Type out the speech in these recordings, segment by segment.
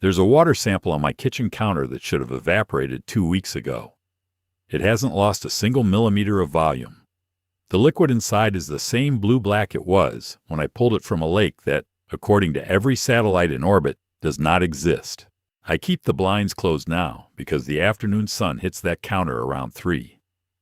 There's a water sample on my kitchen counter that should have evaporated 2 weeks ago. It hasn't lost a single millimeter of volume. The liquid inside is the same blue-black it was when I pulled it from a lake that, according to every satellite in orbit, does not exist. I keep the blinds closed now because the afternoon sun hits that counter around 3.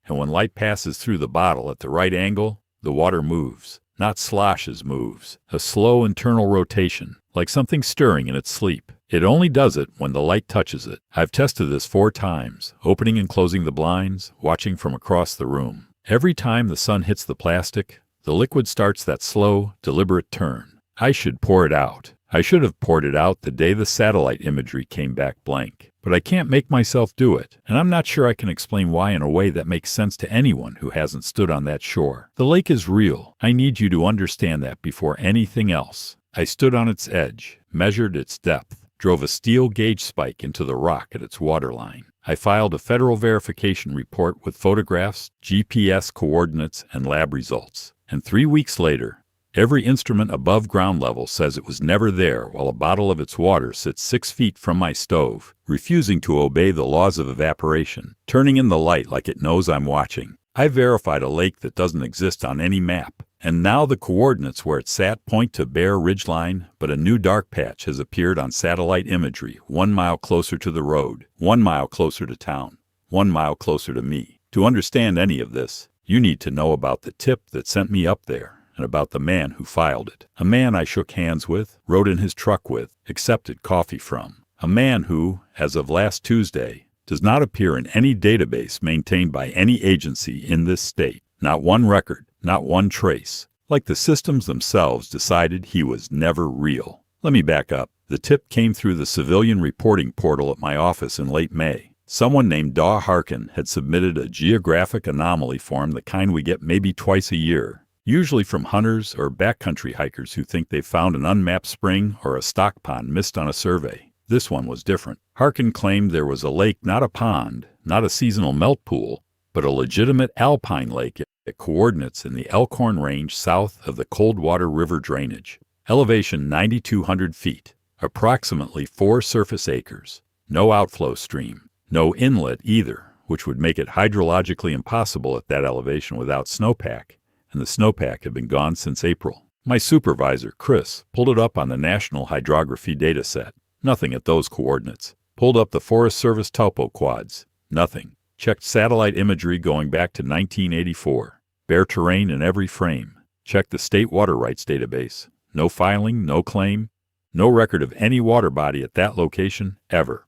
And when light passes through the bottle at the right angle, the water moves. Not sloshes moves. A slow internal rotation, like something stirring in its sleep. It only does it when the light touches it. I've tested this 4 times, opening and closing the blinds, watching from across the room. Every time the sun hits the plastic, the liquid starts that slow, deliberate turn. I should pour it out. I should have poured it out the day the satellite imagery came back blank. But I can't make myself do it, and I'm not sure I can explain why in a way that makes sense to anyone who hasn't stood on that shore. The lake is real. I need you to understand that before anything else. I stood on its edge, measured its depth, drove a steel gauge spike into the rock at its waterline. I filed a federal verification report with photographs, GPS coordinates, and lab results. And 3 weeks later, every instrument above ground level says it was never there while a bottle of its water sits 6 feet from my stove, refusing to obey the laws of evaporation, turning in the light like it knows I'm watching. I verified a lake that doesn't exist on any map, and now the coordinates where it sat point to bare ridgeline, but a new dark patch has appeared on satellite imagery 1 mile closer to the road, 1 mile closer to town, 1 mile closer to me. To understand any of this, you need to know about the tip that sent me up there, and about the man who filed it. A man I shook hands with, rode in his truck with, accepted coffee from. A man who, as of last Tuesday, does not appear in any database maintained by any agency in this state. Not one record, not one trace. Like the systems themselves decided he was never real. Let me back up. The tip came through the civilian reporting portal at my office in late May. Someone named Harkin had submitted a geographic anomaly form, the kind we get maybe twice a year, usually from hunters or backcountry hikers who think they've found an unmapped spring or a stock pond missed on a survey. This one was different. Harkin claimed there was a lake, not a pond, not a seasonal melt pool, but a legitimate alpine lake at coordinates in the Elkhorn Range south of the Coldwater River drainage. Elevation 9,200 feet, approximately 4 surface acres. No outflow stream, no inlet either, which would make it hydrologically impossible at that elevation without snowpack, and the snowpack had been gone since April. My supervisor, Chris, pulled it up on the National Hydrography dataset. Nothing at those coordinates. Pulled up the Forest Service topo quads. Nothing. Checked satellite imagery going back to 1984. Bare terrain in every frame. Checked the state water rights database. No filing, no claim, no record of any water body at that location ever.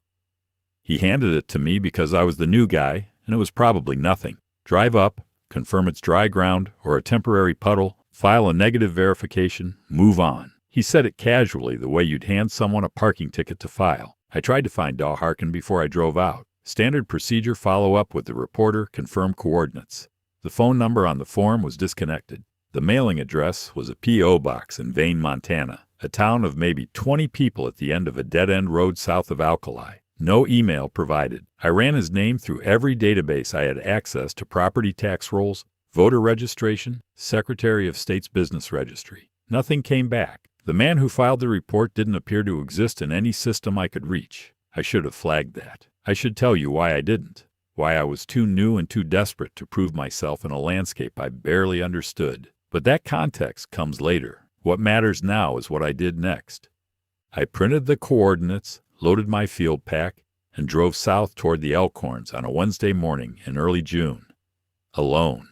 He handed it to me because I was the new guy, and it was probably nothing. Drive up, confirm it's dry ground or a temporary puddle, file a negative verification, move on. He said it casually, the way you'd hand someone a parking ticket to file. I tried to find Harkin before I drove out. Standard procedure: follow up with the reporter, confirm coordinates. The phone number on the form was disconnected. The mailing address was a P.O. box in Vane, Montana, a town of maybe 20 people at the end of a dead-end road south of Alkali. No email provided. I ran his name through every database I had access to: property tax rolls, voter registration, Secretary of State's business registry. Nothing came back. The man who filed the report didn't appear to exist in any system I could reach. I should have flagged that. I should tell you why I didn't. Why I was too new and too desperate to prove myself in a landscape I barely understood. But that context comes later. What matters now is what I did next. I printed the coordinates, loaded my field pack, and drove south toward the Elkhorns on a Wednesday morning in early June. Alone.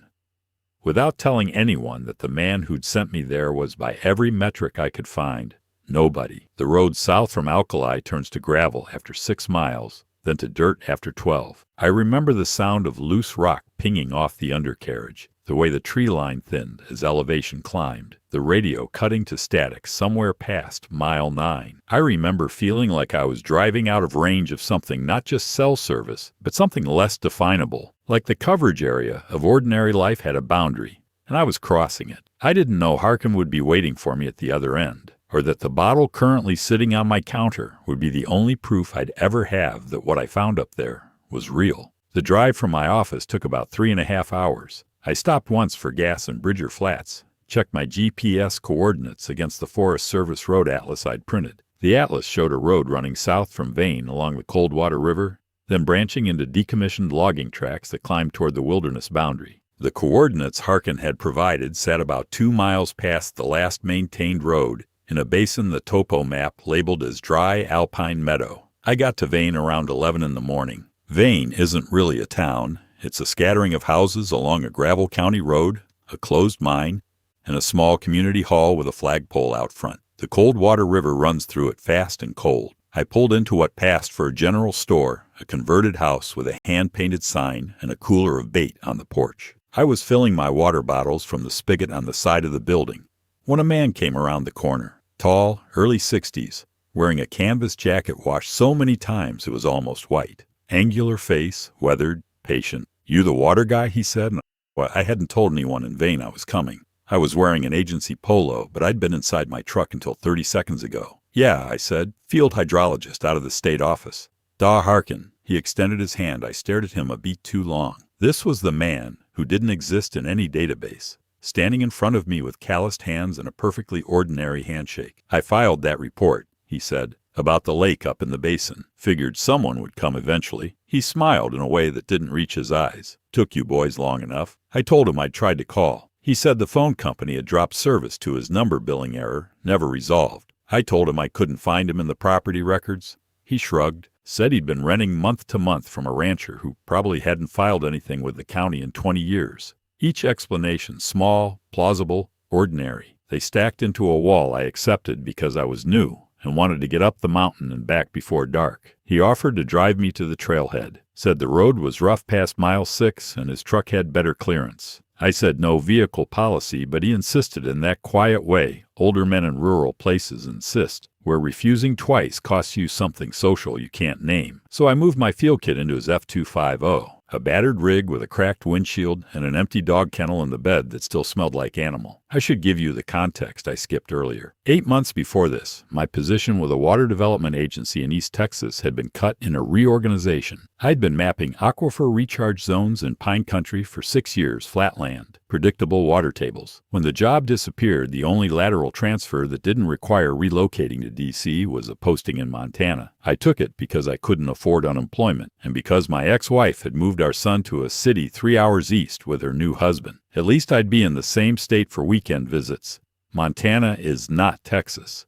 Without telling anyone that the man who'd sent me there was, by every metric I could find, nobody. The road south from Alkali turns to gravel after 6 miles, then to dirt after 12. I remember the sound of loose rock pinging off the undercarriage, the way the tree line thinned as elevation climbed, the radio cutting to static somewhere past mile 9. I remember feeling like I was driving out of range of something not just cell service, but something less definable, like the coverage area of ordinary life had a boundary, and I was crossing it. I didn't know Harkin would be waiting for me at the other end, or that the bottle currently sitting on my counter would be the only proof I'd ever have that what I found up there was real. The drive from my office took about 3.5 hours. I stopped once for gas in Bridger Flats, checked my GPS coordinates against the Forest Service road atlas I'd printed. The atlas showed a road running south from Vane along the Coldwater River, then branching into decommissioned logging tracks that climbed toward the wilderness boundary. The coordinates Harkin had provided sat about 2 miles past the last maintained road in a basin the topo map labeled as dry alpine meadow. I got to Vane around 11 in the morning. Vane isn't really a town. It's a scattering of houses along a gravel county road, a closed mine, and a small community hall with a flagpole out front. The Coldwater River runs through it fast and cold. I pulled into what passed for a general store, a converted house with a hand-painted sign and a cooler of bait on the porch. I was filling my water bottles from the spigot on the side of the building when a man came around the corner, tall, early 60s, wearing a canvas jacket washed so many times it was almost white. Angular face, weathered, patient. "You the water guy?" he said. Well, I hadn't told anyone in Vane I was coming. I was wearing an agency polo, but I'd been inside my truck until 30 seconds ago. "Yeah," I said. "Field hydrologist out of the state office." "Da Harkin." He extended his hand. I stared at him a beat too long. This was the man who didn't exist in any database, standing in front of me with calloused hands and a perfectly ordinary handshake. "I filed that report," he said, "about the lake up in the basin. Figured someone would come eventually." He smiled in a way that didn't reach his eyes. "Took you boys long enough." I told him I'd tried to call. He said the phone company had dropped service to his number billing error, never resolved. I told him I couldn't find him in the property records. He shrugged, said he'd been renting month to month from a rancher who probably hadn't filed anything with the county in 20 years. Each explanation small, plausible, ordinary. They stacked into a wall I accepted because I was new and wanted to get up the mountain and back before dark. He offered to drive me to the trailhead, said the road was rough past mile 6 and his truck had better clearance. I said no vehicle policy, but he insisted in that quiet way older men in rural places insist, where refusing twice costs you something social you can't name. So I moved my field kit into his F250, a battered rig with a cracked windshield and an empty dog kennel in the bed that still smelled like animal. I should give you the context I skipped earlier. 8 months before this, my position with a water development agency in East Texas had been cut in a reorganization. I'd been mapping aquifer recharge zones in pine country for 6 years, flat land, predictable water tables. When the job disappeared, the only lateral transfer that didn't require relocating to D.C. was a posting in Montana. I took it because I couldn't afford unemployment, and because my ex-wife had moved our son to a city 3 hours east with her new husband. At least I'd be in the same state for weekend visits. Montana is not Texas.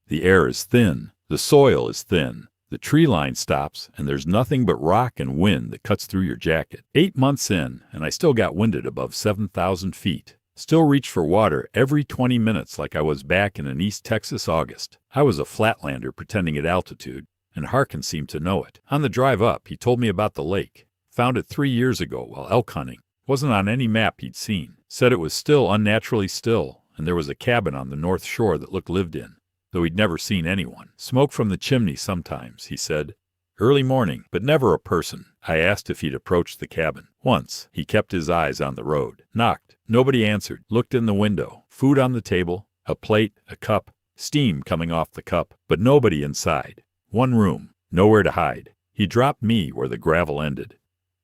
The air is thin, the soil is thin, the tree line stops, and there's nothing but rock and wind that cuts through your jacket. 8 months in, and I still got winded above 7,000 feet. Still reached for water every 20 minutes like I was back in an East Texas August. I was a flatlander pretending at altitude, and Harkin seemed to know it. On the drive up, he told me about the lake. Found it 3 years ago while elk hunting. Wasn't on any map he'd seen. Said it was still unnaturally still, and there was a cabin on the north shore that looked lived in, though he'd never seen anyone. Smoke from the chimney sometimes, he said. Early morning, but never a person. I asked if he'd approached the cabin. Once. He kept his eyes on the road. Knocked. Nobody answered. Looked in the window. Food on the table. A plate, a cup. Steam coming off the cup. But nobody inside. One room. Nowhere to hide. He dropped me where the gravel ended.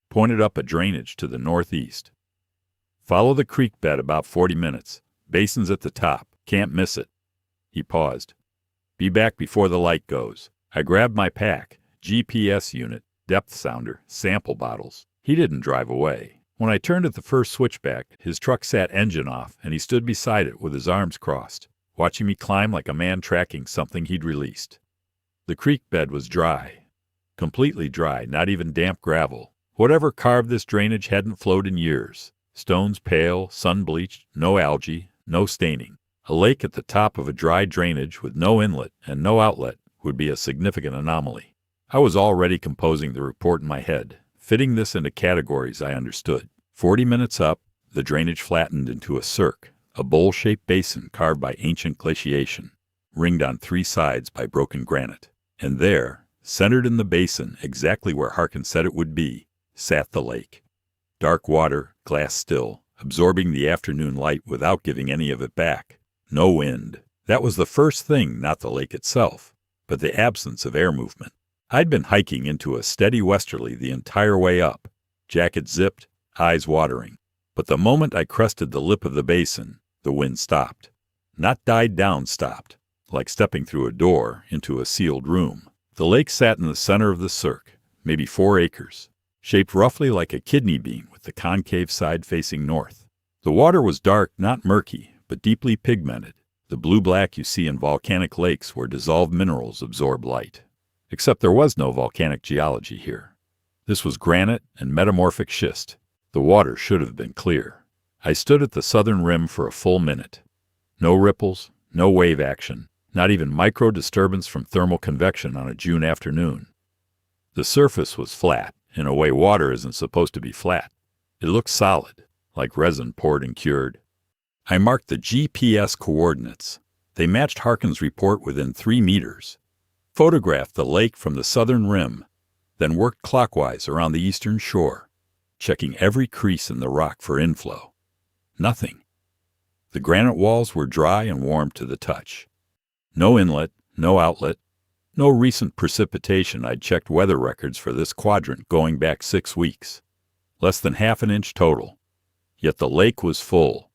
Pointed up a drainage to the northeast. Follow the creek bed about 40 minutes. Basin's at the top. Can't miss it. He paused. Be back before the light goes. I grabbed my pack, GPS unit, depth sounder, sample bottles. He didn't drive away. When I turned at the first switchback, his truck sat engine off, and he stood beside it with his arms crossed, watching me climb like a man tracking something he'd released. The creek bed was dry. Completely dry, not even damp gravel. Whatever carved this drainage hadn't flowed in years. Stones pale, sun-bleached, no algae, no staining. A lake at the top of a dry drainage with no inlet and no outlet would be a significant anomaly. I was already composing the report in my head, fitting this into categories I understood. 40 minutes up, the drainage flattened into a cirque, a bowl-shaped basin carved by ancient glaciation, ringed on 3 sides by broken granite. And there, centered in the basin, exactly where Harkin said it would be, sat the lake. Dark water, glass still, absorbing the afternoon light without giving any of it back. No wind. That was the first thing, not the lake itself, but the absence of air movement. I'd been hiking into a steady westerly the entire way up, jacket zipped, eyes watering. But the moment I crested the lip of the basin, the wind stopped. Not died down, stopped. like stepping through a door into a sealed room. The lake sat in the center of the cirque, maybe 4 acres, shaped roughly like a kidney bean with the concave side facing north. The water was dark, not murky, but deeply pigmented, the blue-black you see in volcanic lakes where dissolved minerals absorb light. Except there was no volcanic geology here. This was granite and metamorphic schist. The water should have been clear. I stood at the southern rim for a full minute. No ripples, no wave action, not even micro-disturbance from thermal convection on a June afternoon. The surface was flat, in a way water isn't supposed to be flat. It looked solid, like resin poured and cured. I marked the GPS coordinates. They matched Harkin's report within 3 meters. Photographed the lake from the southern rim, then worked clockwise around the eastern shore, checking every crease in the rock for inflow. Nothing. The granite walls were dry and warm to the touch. No inlet, no outlet, no recent precipitation. I'd checked weather records for this quadrant going back 6 weeks. Less than half an inch total. Yet the lake was full.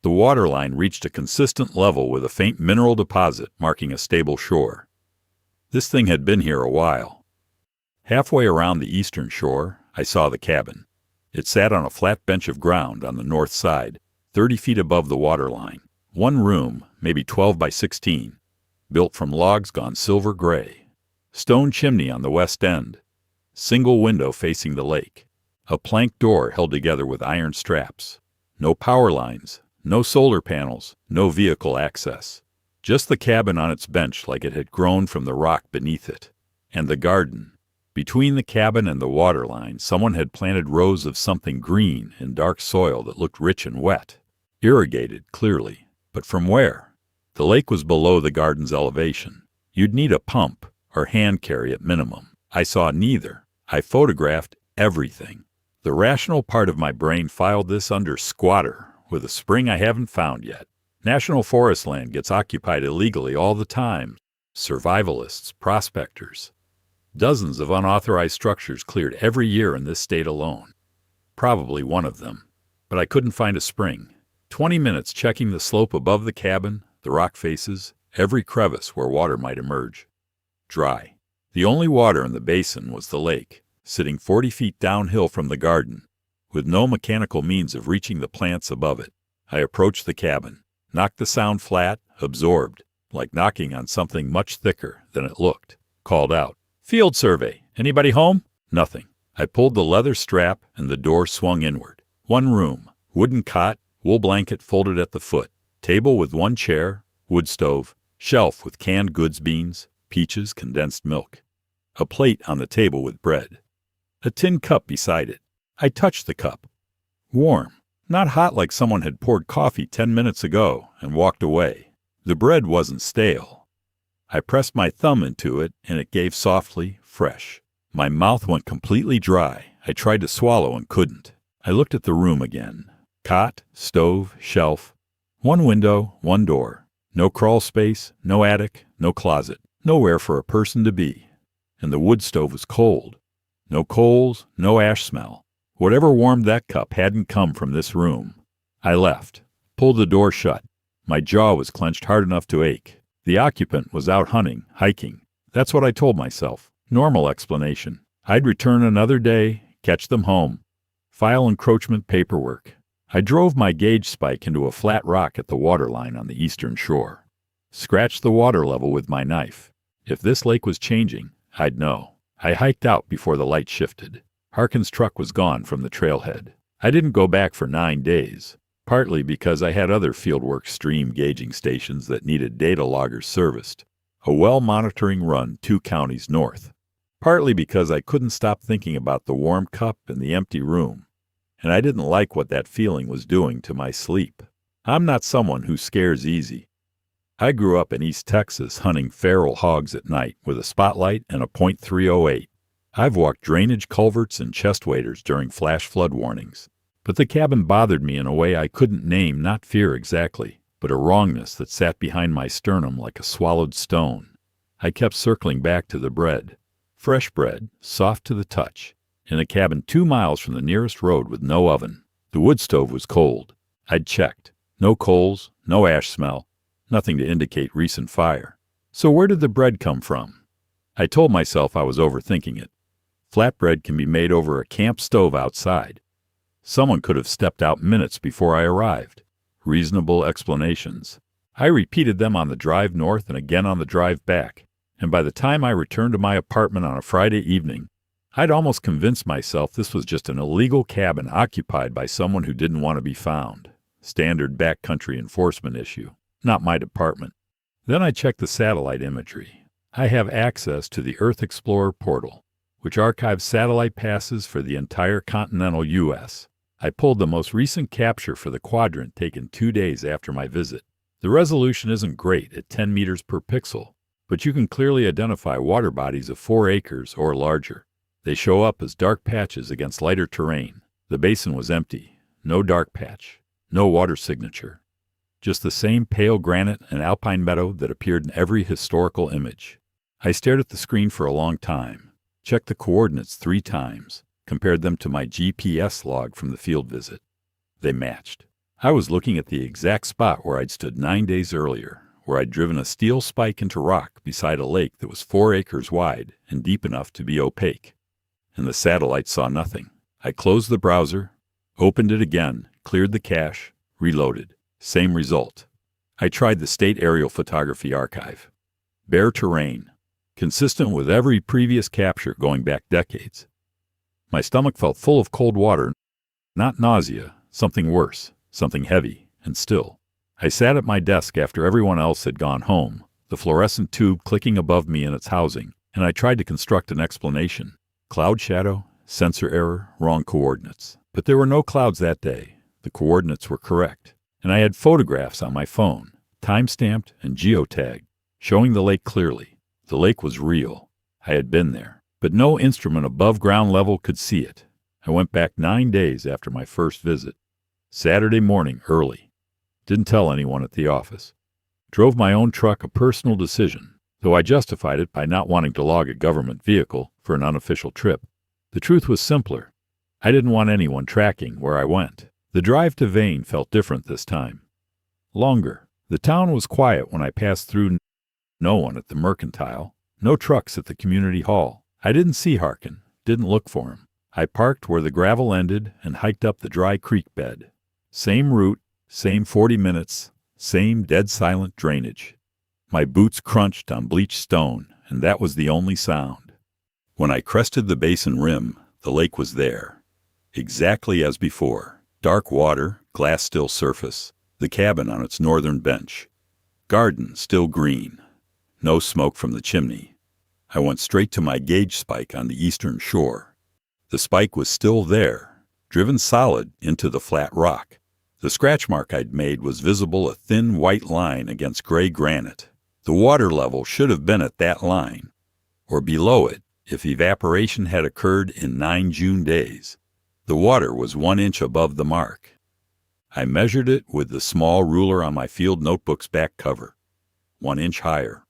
The waterline reached a consistent level with a faint mineral deposit marking a stable shore. This thing had been here a while. Halfway around the eastern shore, I saw the cabin. It sat on a flat bench of ground on the north side, 30 feet above the waterline. 1 room, maybe 12 by 16, built from logs gone silver gray. Stone chimney on the west end. Single window facing the lake. A plank door held together with iron straps. No power lines, no solar panels, no vehicle access. Just the cabin on its bench like it had grown from the rock beneath it. And the garden. Between the cabin and the waterline, someone had planted rows of something green in dark soil that looked rich and wet. Irrigated, clearly. But from where? The lake was below the garden's elevation. You'd need a pump, or hand carry at minimum. I saw neither. I photographed everything. The rational part of my brain filed this under squatter, with a spring I haven't found yet. National forest land gets occupied illegally all the time. Survivalists, prospectors. Dozens of unauthorized structures cleared every year in this state alone. Probably one of them. But I couldn't find a spring. 20 minutes checking the slope above the cabin, the rock faces, every crevice where water might emerge. Dry. The only water in the basin was the lake, sitting 40 feet downhill from the garden, with no mechanical means of reaching the plants above it. I approached the cabin, knocked the sound flat, absorbed, like knocking on something much thicker than it looked. Called out, "Field survey. Anybody home?" Nothing. I pulled the leather strap and the door swung inward. 1 room, wooden cot, wool blanket folded at the foot, table with 1 chair, wood stove, shelf with canned goods, beans, peaches, condensed milk. A plate on the table with bread. A tin cup beside it. I touched the cup. Warm. Not hot like someone had poured coffee 10 minutes ago and walked away. The bread wasn't stale. I pressed my thumb into it and it gave softly, fresh. My mouth went completely dry. I tried to swallow and couldn't. I looked at the room again. Cot, stove, shelf. 1 window, 1 door. No crawl space, no attic, no closet. Nowhere for a person to be. And the wood stove was cold. No coals, no ash smell. Whatever warmed that cup hadn't come from this room. I left. Pulled the door shut. My jaw was clenched hard enough to ache. The occupant was out hunting, hiking. That's what I told myself. Normal explanation. I'd return another day, catch them home. File encroachment paperwork. I drove my gauge spike into a flat rock at the waterline on the eastern shore. Scratched the water level with my knife. If this lake was changing, I'd know. I hiked out before the light shifted. Harkin's truck was gone from the trailhead. I didn't go back for 9 days, partly because I had other fieldwork stream gauging stations that needed data loggers serviced, a well monitoring run 2 counties north, partly because I couldn't stop thinking about the warm cup and the empty room, and I didn't like what that feeling was doing to my sleep. I'm not someone who scares easy. I grew up in East Texas hunting feral hogs at night with a spotlight and a .308. I've walked drainage culverts and chest waders during flash flood warnings. But the cabin bothered me in a way I couldn't name, not fear exactly, but a wrongness that sat behind my sternum like a swallowed stone. I kept circling back to the bread. Fresh bread, soft to the touch, in a cabin 2 miles from the nearest road with no oven. The wood stove was cold. I'd checked. No coals, no ash smell, Nothing to indicate recent fire. So where did the bread come from? I told myself I was overthinking it. Flatbread can be made over a camp stove outside. Someone could have stepped out minutes before I arrived. Reasonable explanations. I repeated them on the drive north and again on the drive back, and by the time I returned to my apartment on a Friday evening, I'd almost convinced myself this was just an illegal cabin occupied by someone who didn't want to be found. Standard backcountry enforcement issue, not my department. Then I checked the satellite imagery. I have access to the Earth Explorer portal, which archives satellite passes for the entire continental U.S. I pulled the most recent capture for the quadrant taken 2 days after my visit. The resolution isn't great at 10 meters per pixel, but you can clearly identify water bodies of 4 acres or larger. They show up as dark patches against lighter terrain. The basin was empty, no dark patch, no water signature. Just the same pale granite and alpine meadow that appeared in every historical image. I stared at the screen for a long time, checked the coordinates 3 times, compared them to my GPS log from the field visit. They matched. I was looking at the exact spot where I'd stood 9 days earlier, where I'd driven a steel spike into rock beside a lake that was 4 acres wide and deep enough to be opaque. And the satellite saw nothing. I closed the browser, opened it again, cleared the cache, reloaded. Same result. I tried the State Aerial Photography Archive. Bare terrain, consistent with every previous capture going back decades. My stomach felt full of cold water, not nausea, something worse, something heavy, and still. I sat at my desk after everyone else had gone home, the fluorescent tube clicking above me in its housing, and I tried to construct an explanation. Cloud shadow, sensor error, wrong coordinates. But there were no clouds that day. The coordinates were correct. And I had photographs on my phone, time-stamped and geotagged, showing the lake clearly. The lake was real. I had been there. But no instrument above ground level could see it. I went back 9 days after my first visit. Saturday morning, early. Didn't tell anyone at the office. Drove my own truck, a personal decision, though I justified it by not wanting to log a government vehicle for an unofficial trip. The truth was simpler. I didn't want anyone tracking where I went. The drive to Vane felt different this time. Longer. The town was quiet when I passed through. No one at the mercantile. No trucks at the community hall. I didn't see Harkin. Didn't look for him. I parked where the gravel ended and hiked up the dry creek bed. Same route, same 40 minutes, same dead silent drainage. My boots crunched on bleached stone, and that was the only sound. When I crested the basin rim, the lake was there. Exactly as before. Dark water, glass still surface, the cabin on its northern bench. Garden still green. No smoke from the chimney. I went straight to my gauge spike on the eastern shore. The spike was still there, driven solid into the flat rock. The scratch mark I'd made was visible, a thin white line against gray granite. The water level should have been at that line, or below it if evaporation had occurred in 9 June days. The water was 1 inch above the mark. I measured it with the small ruler on my field notebook's back cover. 1 inch higher.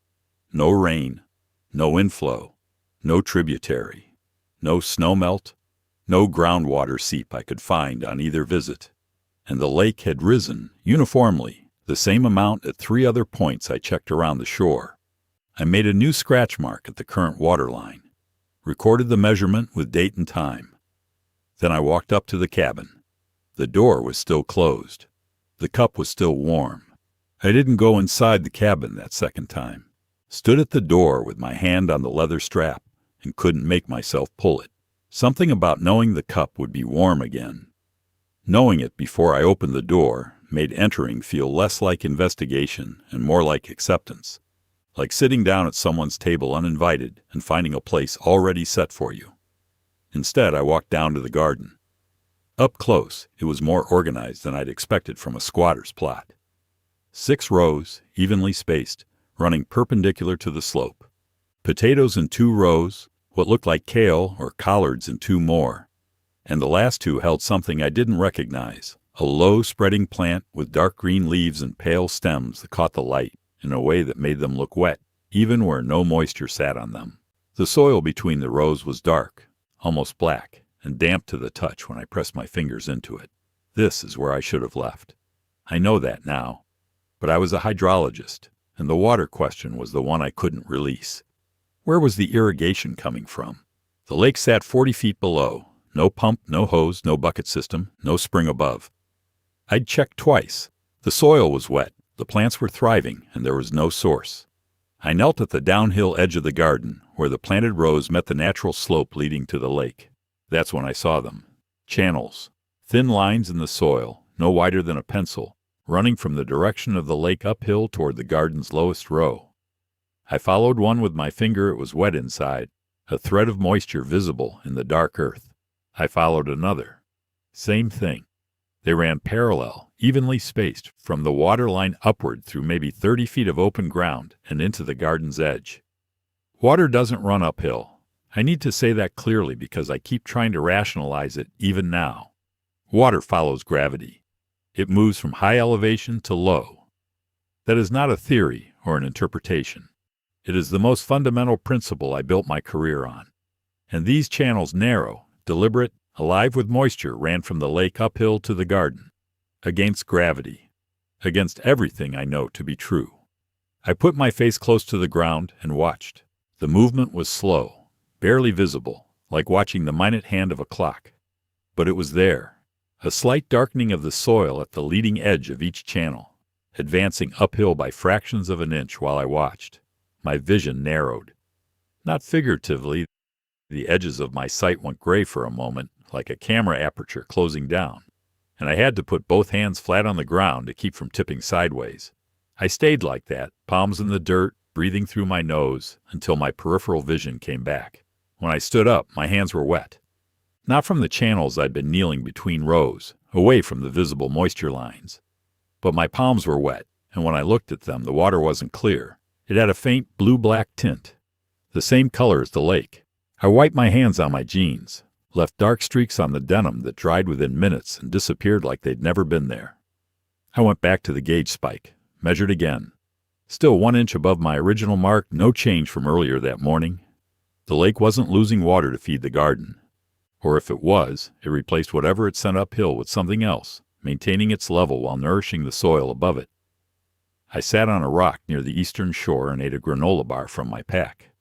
No rain, no inflow, no tributary, no snowmelt, no groundwater seep I could find on either visit. And the lake had risen, uniformly, the same amount at 3 other points I checked around the shore. I made a new scratch mark at the current water line. Recorded the measurement with date and time. Then I walked up to the cabin. The door was still closed. The cup was still warm. I didn't go inside the cabin that second time. Stood at the door with my hand on the leather strap and couldn't make myself pull it. Something about knowing the cup would be warm again. Knowing it before I opened the door made entering feel less like investigation and more like acceptance. Like sitting down at someone's table uninvited and finding a place already set for you. Instead, I walked down to the garden. Up close, it was more organized than I'd expected from a squatter's plot. 6 rows, evenly spaced, running perpendicular to the slope. Potatoes in 2 rows, what looked like kale or collards in 2 more. And the last 2 held something I didn't recognize, a low spreading plant with dark green leaves and pale stems that caught the light in a way that made them look wet, even where no moisture sat on them. The soil between the rows was dark, almost black, and damp to the touch when I pressed my fingers into it. This is where I should have left. I know that now. But I was a hydrologist, and the water question was the one I couldn't release. Where was the irrigation coming from? The lake sat 40 feet below. No pump, no hose, no bucket system, no spring above. I'd checked twice. The soil was wet, the plants were thriving, and there was no source. I knelt at the downhill edge of the garden, where the planted rows met the natural slope leading to the lake. That's when I saw them. Channels. Thin lines in the soil, no wider than a pencil, running from the direction of the lake uphill toward the garden's lowest row. I followed one with my finger. It was wet inside, a thread of moisture visible in the dark earth. I followed another. Same thing. They ran parallel, evenly spaced, from the water line upward through maybe 30 feet of open ground and into the garden's edge. Water doesn't run uphill. I need to say that clearly because I keep trying to rationalize it even now. Water follows gravity. It moves from high elevation to low. That is not a theory or an interpretation. It is the most fundamental principle I built my career on. And these channels, narrow, deliberate, alive with moisture, ran from the lake uphill to the garden, against gravity, against everything I know to be true. I put my face close to the ground and watched. The movement was slow, barely visible, like watching the minute hand of a clock. But it was there, a slight darkening of the soil at the leading edge of each channel, advancing uphill by fractions of an inch while I watched. My vision narrowed. Not figuratively, the edges of my sight went gray for a moment, like a camera aperture closing down, and I had to put both hands flat on the ground to keep from tipping sideways. I stayed like that, palms in the dirt, breathing through my nose, until my peripheral vision came back. When I stood up, my hands were wet. Not from the channels I'd been kneeling between rows, away from the visible moisture lines. But my palms were wet, and when I looked at them, the water wasn't clear. It had a faint blue-black tint, the same color as the lake. I wiped my hands on my jeans, left dark streaks on the denim that dried within minutes and disappeared like they'd never been there. I went back to the gauge spike, measured again. Still 1 inch above my original mark, no change from earlier that morning. The lake wasn't losing water to feed the garden. Or if it was, it replaced whatever it sent uphill with something else, maintaining its level while nourishing the soil above it. I sat on a rock near the eastern shore and ate a granola bar from my pack.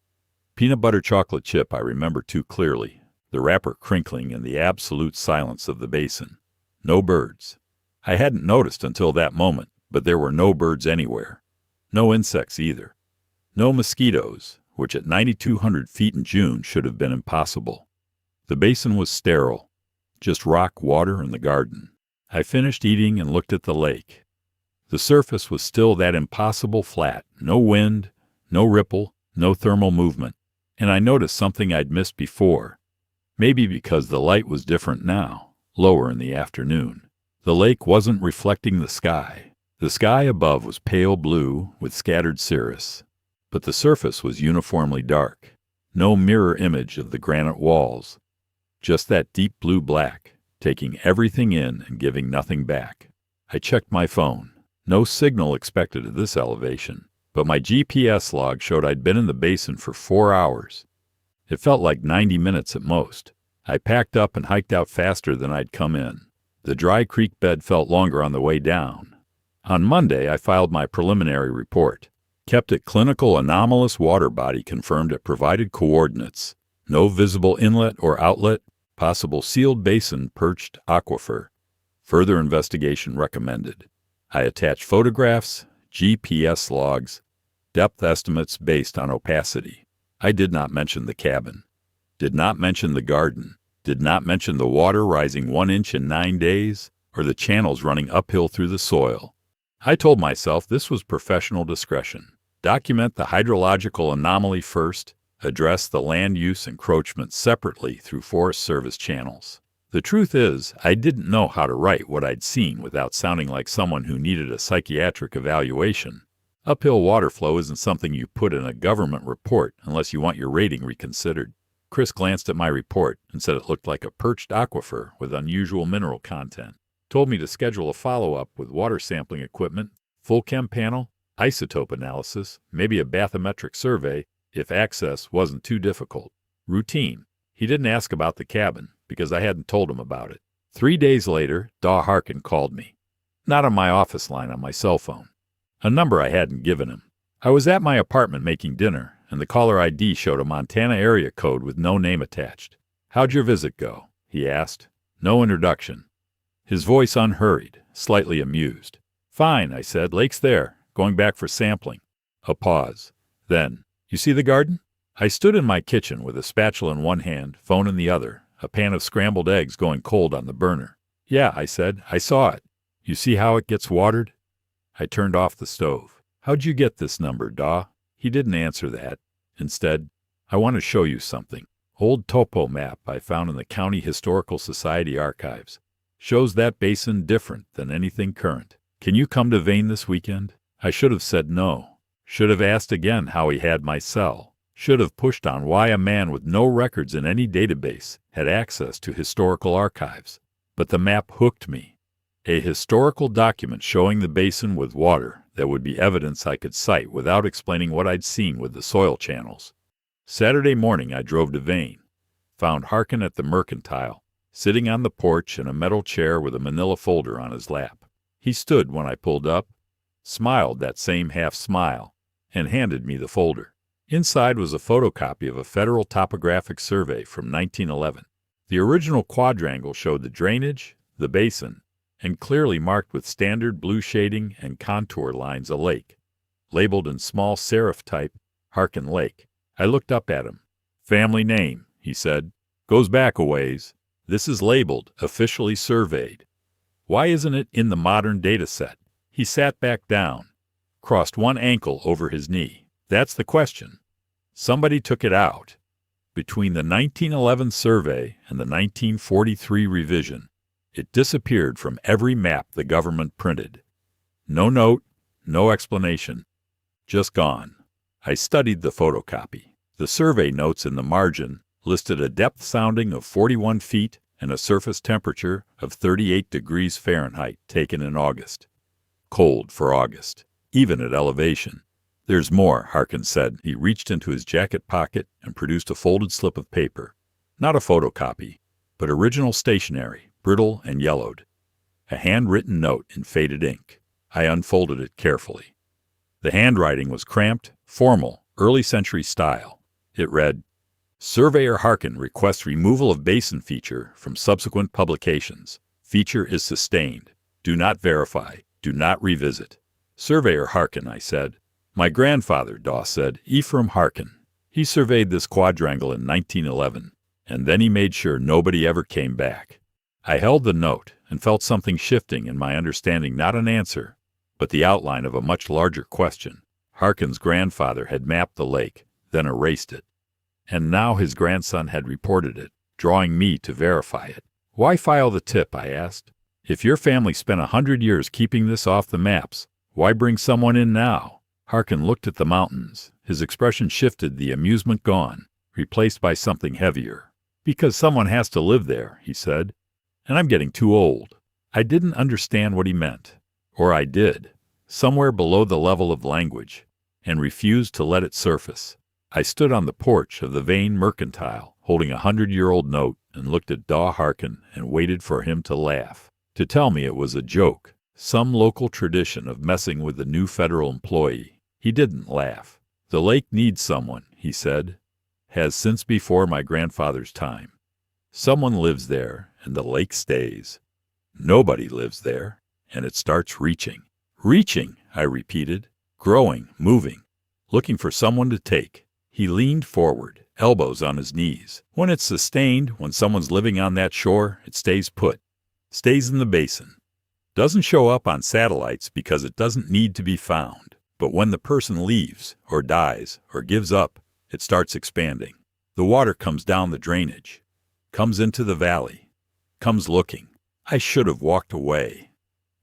Peanut butter chocolate chip I remember too clearly, the wrapper crinkling in the absolute silence of the basin. No birds. I hadn't noticed until that moment, but there were no birds anywhere. No insects either. No mosquitoes, which at 9,200 feet in June should have been impossible. The basin was sterile, just rock, water, and the garden. I finished eating and looked at the lake. The surface was still that impossible flat, no wind, no ripple, no thermal movement. And I noticed something I'd missed before, maybe because the light was different now, lower in the afternoon. The lake wasn't reflecting the sky. The sky above was pale blue with scattered cirrus, but the surface was uniformly dark. No mirror image of the granite walls, just that deep blue-black, taking everything in and giving nothing back. I checked my phone. No signal expected at this elevation. But my GPS log showed I'd been in the basin for 4 hours. It felt like 90 minutes at most. I packed up and hiked out faster than I'd come in. The dry creek bed felt longer on the way down. On Monday, I filed my preliminary report. Kept it clinical anomalous water body confirmed at provided coordinates. No visible inlet or outlet, possible sealed basin perched aquifer. Further investigation recommended. I attached photographs, GPS logs, depth estimates based on opacity. I did not mention the cabin, did not mention the garden, did not mention the water rising 1 inch in 9 days, or the channels running uphill through the soil. I told myself this was professional discretion. Document the hydrological anomaly first, address the land use encroachment separately through Forest Service channels. The truth is, I didn't know how to write what I'd seen without sounding like someone who needed a psychiatric evaluation. Uphill water flow isn't something you put in a government report unless you want your rating reconsidered. Chris glanced at my report and said it looked like a perched aquifer with unusual mineral content. Told me to schedule a follow-up with water sampling equipment, full chem panel, isotope analysis, maybe a bathymetric survey if access wasn't too difficult. Routine. He didn't ask about the cabin because I hadn't told him about it. 3 days later, Harkin called me. Not on my office line, on my cell phone. a number I hadn't given him. I was at my apartment making dinner, and the caller ID showed a Montana area code with no name attached. "How'd your visit go?" he asked. No introduction. His voice unhurried, slightly amused. "Fine," I said. "Lake's there. Going back for sampling." A pause. Then, "You see the garden?" I stood in my kitchen with a spatula in one hand, phone in the other, a pan of scrambled eggs going cold on the burner. "Yeah," I said. "I saw it. You see how it gets watered?" I turned off the stove. "How'd you get this number, Daw?" He didn't answer that. Instead, "I want to show you something. Old topo map I found in the County Historical Society archives. Shows that basin different than anything current. Can you come to Vane this weekend?" I should have said no. Should have asked again how he had my cell. Should have pushed on why a man with no records in any database had access to historical archives. But the map hooked me. A historical document showing the basin with water that would be evidence I could cite without explaining what I'd seen with the soil channels. Saturday morning I drove to Vane. Found Harkin at the Mercantile, sitting on the porch in a metal chair with a manila folder on his lap. He stood when I pulled up, smiled that same half smile, and handed me the folder. Inside was a photocopy of a federal topographic survey from 1911. The original quadrangle showed the drainage, the basin, and clearly marked with standard blue shading and contour lines a lake, labeled in small serif type, Harkin Lake. I looked up at him. "Family name," he said. "Goes back a ways. This is labeled, officially surveyed. Why isn't it in the modern data set?" He sat back down, crossed one ankle over his knee. "That's the question. Somebody took it out. Between the 1911 survey and the 1943 revision, it disappeared from every map the government printed. No note, no explanation. Just gone." I studied the photocopy. The survey notes in the margin listed a depth sounding of 41 feet and a surface temperature of 38 degrees Fahrenheit taken in August. Cold for August, even at elevation. "There's more," Harkin said. He reached into his jacket pocket and produced a folded slip of paper. Not a photocopy, but original stationery, brittle and yellowed. A handwritten note in faded ink. I unfolded it carefully. The handwriting was cramped, formal, early century style. It read, "Surveyor Harkin requests removal of basin feature from subsequent publications. Feature is sustained. Do not verify. Do not revisit." "Surveyor Harkin," I said. "My grandfather," Daw said, "Ephraim Harkin. He surveyed this quadrangle in 1911, and then he made sure nobody ever came back." I held the note and felt something shifting in my understanding, not an answer, but the outline of a much larger question. Harkin's grandfather had mapped the lake, then erased it. And now his grandson had reported it, drawing me to verify it. "Why file the tip?" I asked. "If your family spent 100 years keeping this off the maps, why bring someone in now?" Harkin looked at the mountains. His expression shifted, the amusement gone, replaced by something heavier. "Because someone has to live there," he said. "And I'm getting too old." I didn't understand what he meant. Or I did, somewhere below the level of language, and refused to let it surface. I stood on the porch of the Vane Mercantile, holding a 100-year-old note, and looked at Daw Harkin and waited for him to laugh, to tell me it was a joke, some local tradition of messing with the new federal employee. He didn't laugh. "The lake needs someone," he said. "Has since before my grandfather's time. Someone lives there, and the lake stays. Nobody lives there, and it starts reaching." "Reaching," I repeated. "Growing, moving, looking for someone to take." He leaned forward, elbows on his knees. "When it's sustained, when someone's living on that shore, it stays put. Stays in the basin. Doesn't show up on satellites because it doesn't need to be found. But when the person leaves, or dies, or gives up, it starts expanding. The water comes down the drainage, comes into the valley, comes looking. I should have walked away,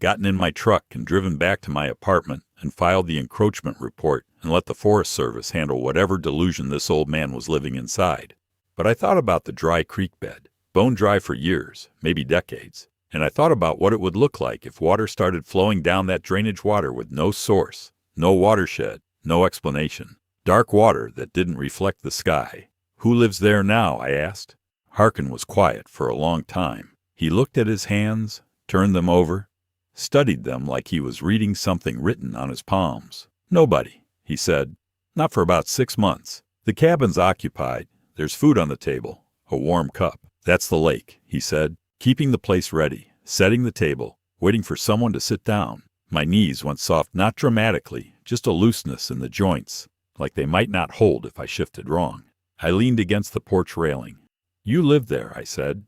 gotten in my truck and driven back to my apartment and filed the encroachment report and let the Forest Service handle whatever delusion this old man was living inside. But I thought about the dry creek bed, bone dry for years, maybe decades, and I thought about what it would look like if water started flowing down that drainage water with no source, no watershed, no explanation. Dark water that didn't reflect the sky. "Who lives there now?" I asked. Harkin was quiet for a long time. He looked at his hands, turned them over, studied them like he was reading something written on his palms. "Nobody," he said. "Not for about 6 months. The cabin's occupied. There's food on the table, a warm cup. That's the lake," he said, keeping the place ready, setting the table, waiting for someone to sit down. My knees went soft, not dramatically, just a looseness in the joints, like they might not hold if I shifted wrong. I leaned against the porch railing. "You lived there," I said.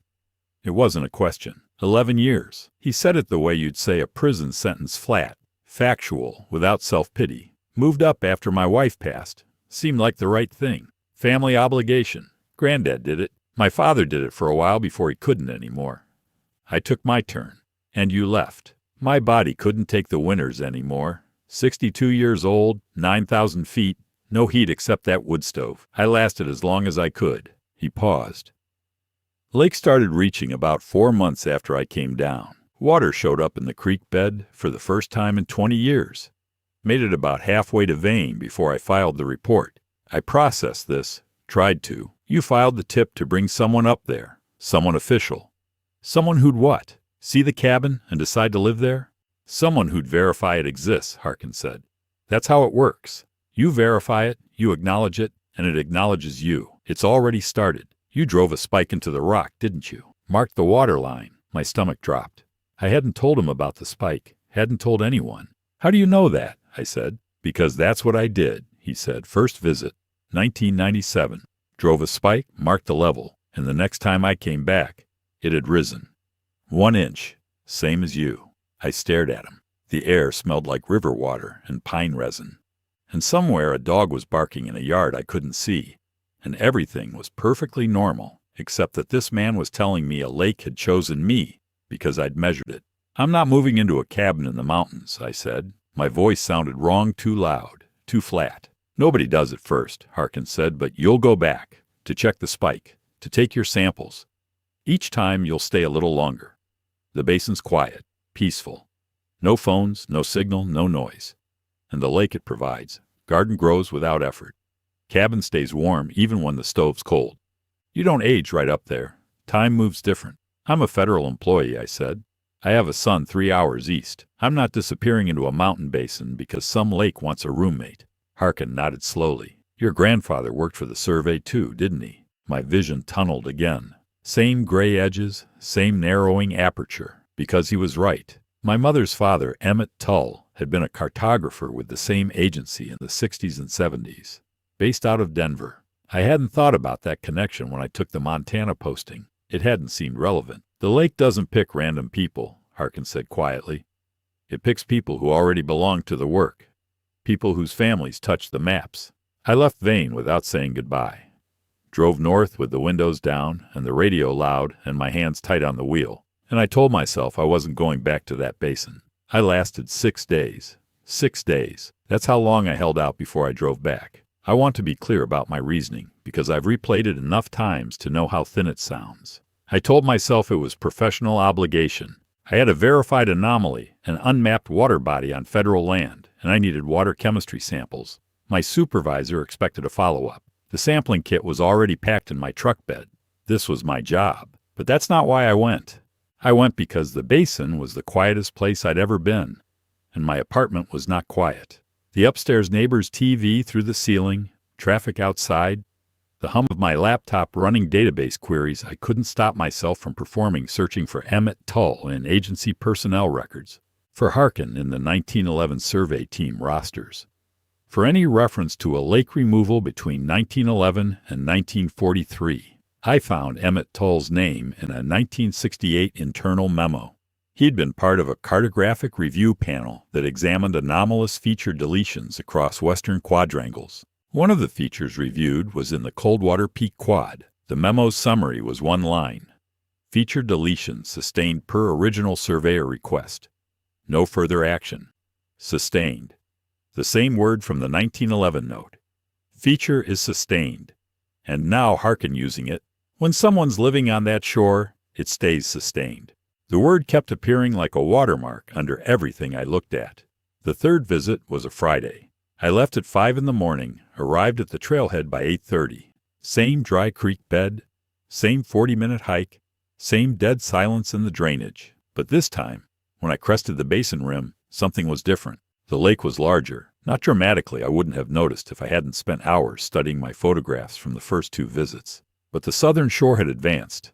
It wasn't a question. 11 years. He said it the way you'd say a prison sentence, flat, factual, without self-pity. "Moved up after my wife passed. Seemed like the right thing. Family obligation. Granddad did it. My father did it for a while before he couldn't anymore. I took my turn. And you left. My body couldn't take the winters anymore. 62 years old, 9,000 feet, no heat except that wood stove. I lasted as long as I could." He paused. Lake started reaching about 4 months after I came down. Water showed up in the creek bed for the first time in 20 years. Made it about halfway to Vane before I filed the report. I processed this, tried to. "You filed the tip to bring someone up there, someone official. Someone who'd what? See the cabin and decide to live there?" "Someone who'd verify it exists," Harkin said. "That's how it works. You verify it, you acknowledge it, and it acknowledges you. It's already started. You drove a spike into the rock, didn't you? Marked the water line." My stomach dropped. I hadn't told him about the spike, hadn't told anyone. "How do you know that?" I said. "Because that's what I did," he said. "First visit, 1997. Drove a spike, marked the level, and the next time I came back, it had risen. 1 inch, same as you." I stared at him. The air smelled like river water and pine resin. And somewhere a dog was barking in a yard I couldn't see. And everything was perfectly normal, except that this man was telling me a lake had chosen me because I'd measured it. "I'm not moving into a cabin in the mountains," I said. My voice sounded wrong, too loud, too flat. "Nobody does at first," Harkin said, "but you'll go back to check the spike, to take your samples. Each time you'll stay a little longer. The basin's quiet, peaceful. No phones, no signal, no noise. And the lake it provides. Garden grows without effort. Cabin stays warm even when the stove's cold. You don't age right up there. Time moves different. I'm a federal employee," I said. "I have a son 3 hours east. I'm not disappearing into a mountain basin because some lake wants a roommate." Harkin nodded slowly. "Your grandfather worked for the survey too, didn't he?" My vision tunneled again. Same gray edges, same narrowing aperture, because he was right. My mother's father, Emmett Tull, had been a cartographer with the same agency in the 60s and 70s. Based out of Denver. I hadn't thought about that connection when I took the Montana posting. It hadn't seemed relevant. "The lake doesn't pick random people," Harkin said quietly. "It picks people who already belong to the work. People whose families touch the maps." I left Vane without saying goodbye. Drove north with the windows down and the radio loud and my hands tight on the wheel. And I told myself I wasn't going back to that basin. I lasted 6 days. 6 days. That's how long I held out before I drove back. I want to be clear about my reasoning, because I've replayed it enough times to know how thin it sounds. I told myself it was professional obligation. I had a verified anomaly, an unmapped water body on federal land, and I needed water chemistry samples. My supervisor expected a follow-up. The sampling kit was already packed in my truck bed. This was my job. But that's not why I went. I went because the basin was the quietest place I'd ever been, and my apartment was not quiet. The upstairs neighbor's TV through the ceiling, traffic outside, the hum of my laptop running database queries. I couldn't stop myself from performing, searching for Emmett Tull in agency personnel records, for Harkin in the 1911 survey team rosters, for any reference to a lake removal between 1911 and 1943. I found Emmett Tull's name in a 1968 internal memo. He'd been part of a cartographic review panel that examined anomalous feature deletions across western quadrangles. One of the features reviewed was in the Coldwater Peak Quad. The memo's summary was one line. Feature deletion sustained per original surveyor request. No further action. Sustained. The same word from the 1911 note. Feature is sustained. And now Harkin using it. When someone's living on that shore, it stays sustained. The word kept appearing like a watermark under everything I looked at. The third visit was a Friday. I left at 5 in the morning, arrived at the trailhead by 8:30. Same dry creek bed, same 40-minute hike, same dead silence in the drainage. But this time, When I crested the basin rim, something was different. The lake was larger. Not dramatically, I wouldn't have noticed if I hadn't spent hours studying my photographs from the first 2 visits. But the southern shore had advanced.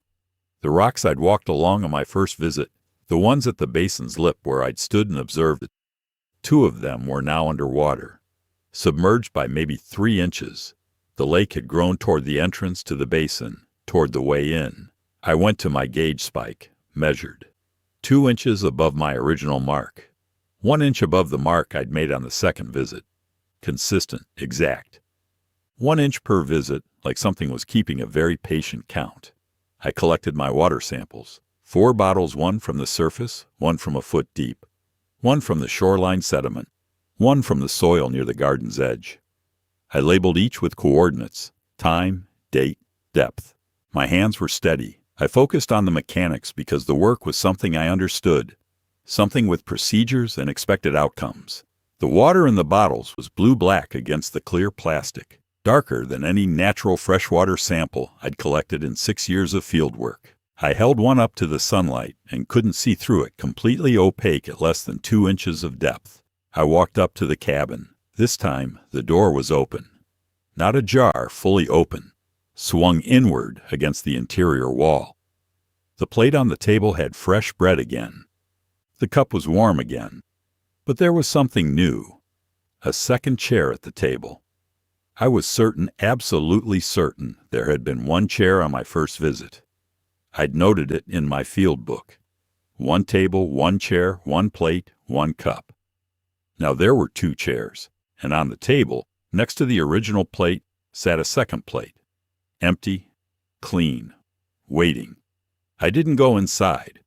The rocks I'd walked along on my first visit, the ones at the basin's lip where I'd stood and observed it, 2 of them were now underwater, submerged by maybe 3 inches. The lake had grown toward the entrance to the basin, toward the way in. I went to my gauge spike, measured. 2 inches above my original mark. 1 inch above the mark I'd made on the second visit. Consistent, exact. 1 inch per visit, like something was keeping a very patient count. I collected my water samples. 4 bottles, 1 from the surface, 1 from a foot deep, 1 from the shoreline sediment, 1 from the soil near the garden's edge. I labeled each with coordinates, time, date, depth. My hands were steady. I focused on the mechanics because the work was something I understood, something with procedures and expected outcomes. The water in the bottles was blue-black against the clear plastic, darker than any natural freshwater sample I'd collected in 6 years of field work. I held one up to the sunlight and couldn't see through it, completely opaque at less than 2 inches of depth. I walked up to the cabin. This time, the door was open. Not ajar, fully open, swung inward against the interior wall. The plate on the table had fresh bread again. The cup was warm again. But there was something new. A second chair at the table. I was certain, absolutely certain, there had been 1 chair on my first visit. I'd noted it in my field book. 1 table, 1 chair, 1 plate, 1 cup. Now there were 2 chairs, and on the table, next to the original plate, sat a second plate. Empty, clean, waiting. I didn't go inside.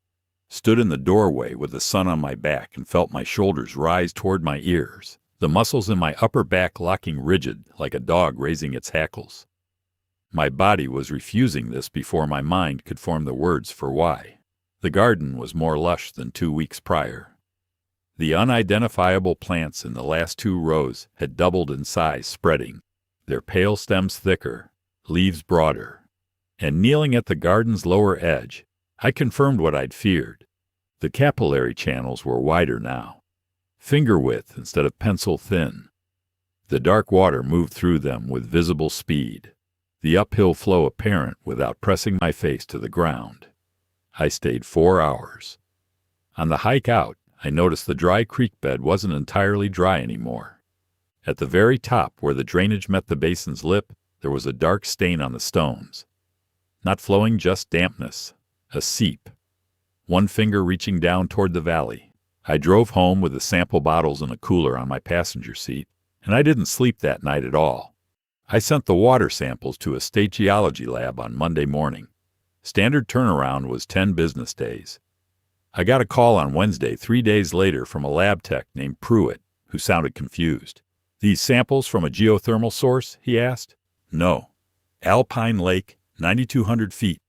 Stood in the doorway with the sun on my back and felt my shoulders rise toward my ears, the muscles in my upper back locking rigid like a dog raising its hackles. My body was refusing this before my mind could form the words for why. The garden was more lush than 2 weeks prior. The unidentifiable plants in the last 2 rows had doubled in size, spreading, their pale stems thicker, leaves broader. And kneeling at the garden's lower edge, I confirmed what I'd feared. The capillary channels were wider now, finger width instead of pencil thin. The dark water moved through them with visible speed, the uphill flow apparent without pressing my face to the ground. I stayed 4 hours. On the hike out, I noticed the dry creek bed wasn't entirely dry anymore. At the very top, where the drainage met the basin's lip, there was a dark stain on the stones. Not flowing, just dampness. A seep. 1 finger reaching down toward the valley. I drove home with the sample bottles in a cooler on my passenger seat, and I didn't sleep that night at all. I sent the water samples to a state geology lab on Monday morning. Standard turnaround was 10 business days. I got a call on Wednesday, 3 days later, from a lab tech named Pruitt, who sounded confused. "These samples from a geothermal source?" he asked. "No. Alpine Lake, 9,200 feet.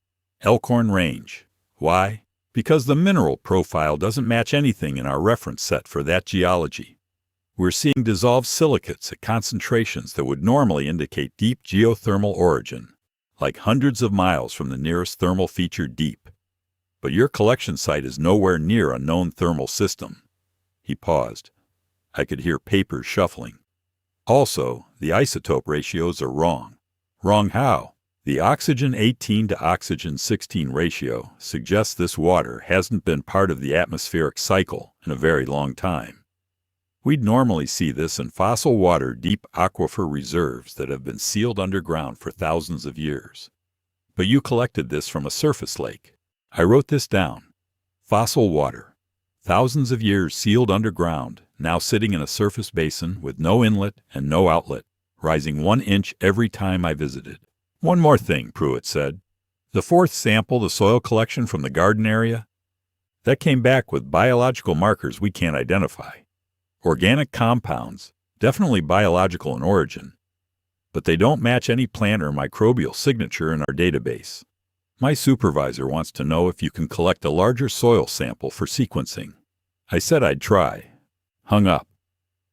Elkhorn Range. Why? Because the mineral profile doesn't match anything in our reference set for that geology. We're seeing dissolved silicates at concentrations that would normally indicate deep geothermal origin, like hundreds of miles from the nearest thermal feature deep. But your collection site is nowhere near a known thermal system." He paused. I could hear papers shuffling. "Also, the isotope ratios are wrong." "Wrong how?" "The oxygen 18 to oxygen 16 ratio suggests this water hasn't been part of the atmospheric cycle in a very long time. We'd normally see this in fossil water deep aquifer reserves that have been sealed underground for thousands of years. But you collected this from a surface lake." I wrote this down. Fossil water. Thousands of years sealed underground, now sitting in a surface basin with no inlet and no outlet, rising 1 inch every time I visited. "One more thing," Pruitt said. "The 4th sample, the soil collection from the garden area, that came back with biological markers we can't identify. Organic compounds, definitely biological in origin, but they don't match any plant or microbial signature in our database. My supervisor wants to know if you can collect a larger soil sample for sequencing." I said I'd try. Hung up.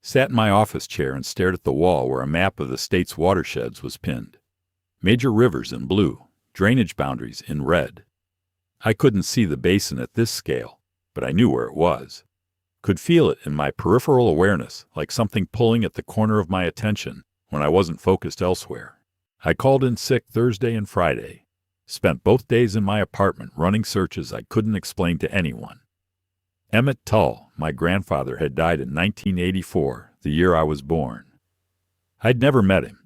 Sat in my office chair and stared at the wall where a map of the state's watersheds was pinned. Major rivers in blue, drainage boundaries in red. I couldn't see the basin at this scale, but I knew where it was. Could feel it in my peripheral awareness, like something pulling at the corner of my attention when I wasn't focused elsewhere. I called in sick Thursday and Friday. Spent both days in my apartment running searches I couldn't explain to anyone. Emmett Tull, my grandfather, had died in 1984, the year I was born. I'd never met him.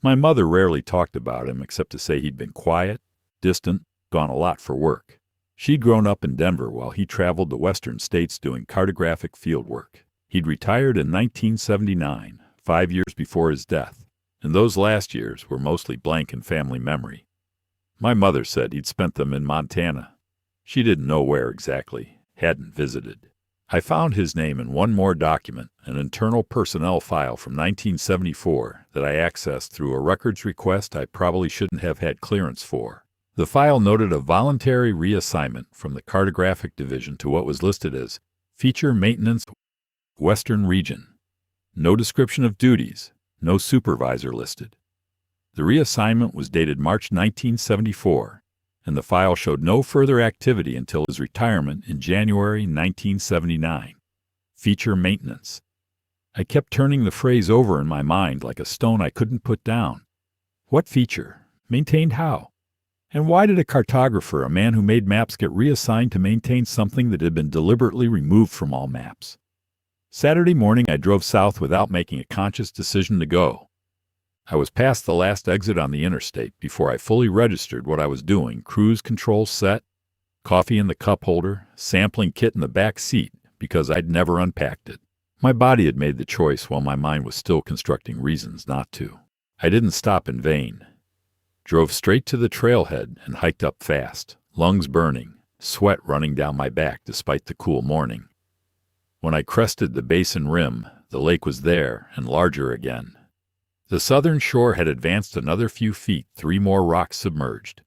My mother rarely talked about him except to say he'd been quiet, distant, gone a lot for work. She'd grown up in Denver while he traveled the western states doing cartographic field work. He'd retired in 1979, 5 years before his death, and those last years were mostly blank in family memory. My mother said he'd spent them in Montana. She didn't know where exactly, hadn't visited. I found his name in one more document, an internal personnel file from 1974 that I accessed through a records request I probably shouldn't have had clearance for. The file noted a voluntary reassignment from the Cartographic Division to what was listed as Feature Maintenance Western Region. No description of duties, no supervisor listed. The reassignment was dated March 1974, and the file showed no further activity until his retirement in January 1979. Feature Maintenance. I kept turning the phrase over in my mind like a stone I couldn't put down. What feature? Maintained how? And why did a cartographer, a man who made maps, get reassigned to maintain something that had been deliberately removed from all maps? Saturday morning, I drove south without making a conscious decision to go. I was past the last exit on the interstate before I fully registered what I was doing: cruise control set, coffee in the cup holder, sampling kit in the back seat, because I'd never unpacked it. My body had made the choice while my mind was still constructing reasons not to. I didn't stop in Vane. Drove straight to the trailhead and hiked up fast, lungs burning, sweat running down my back despite the cool morning. When I crested the Basin rim, the lake was there and larger again. The southern shore had advanced another few feet, 3 more rocks submerged,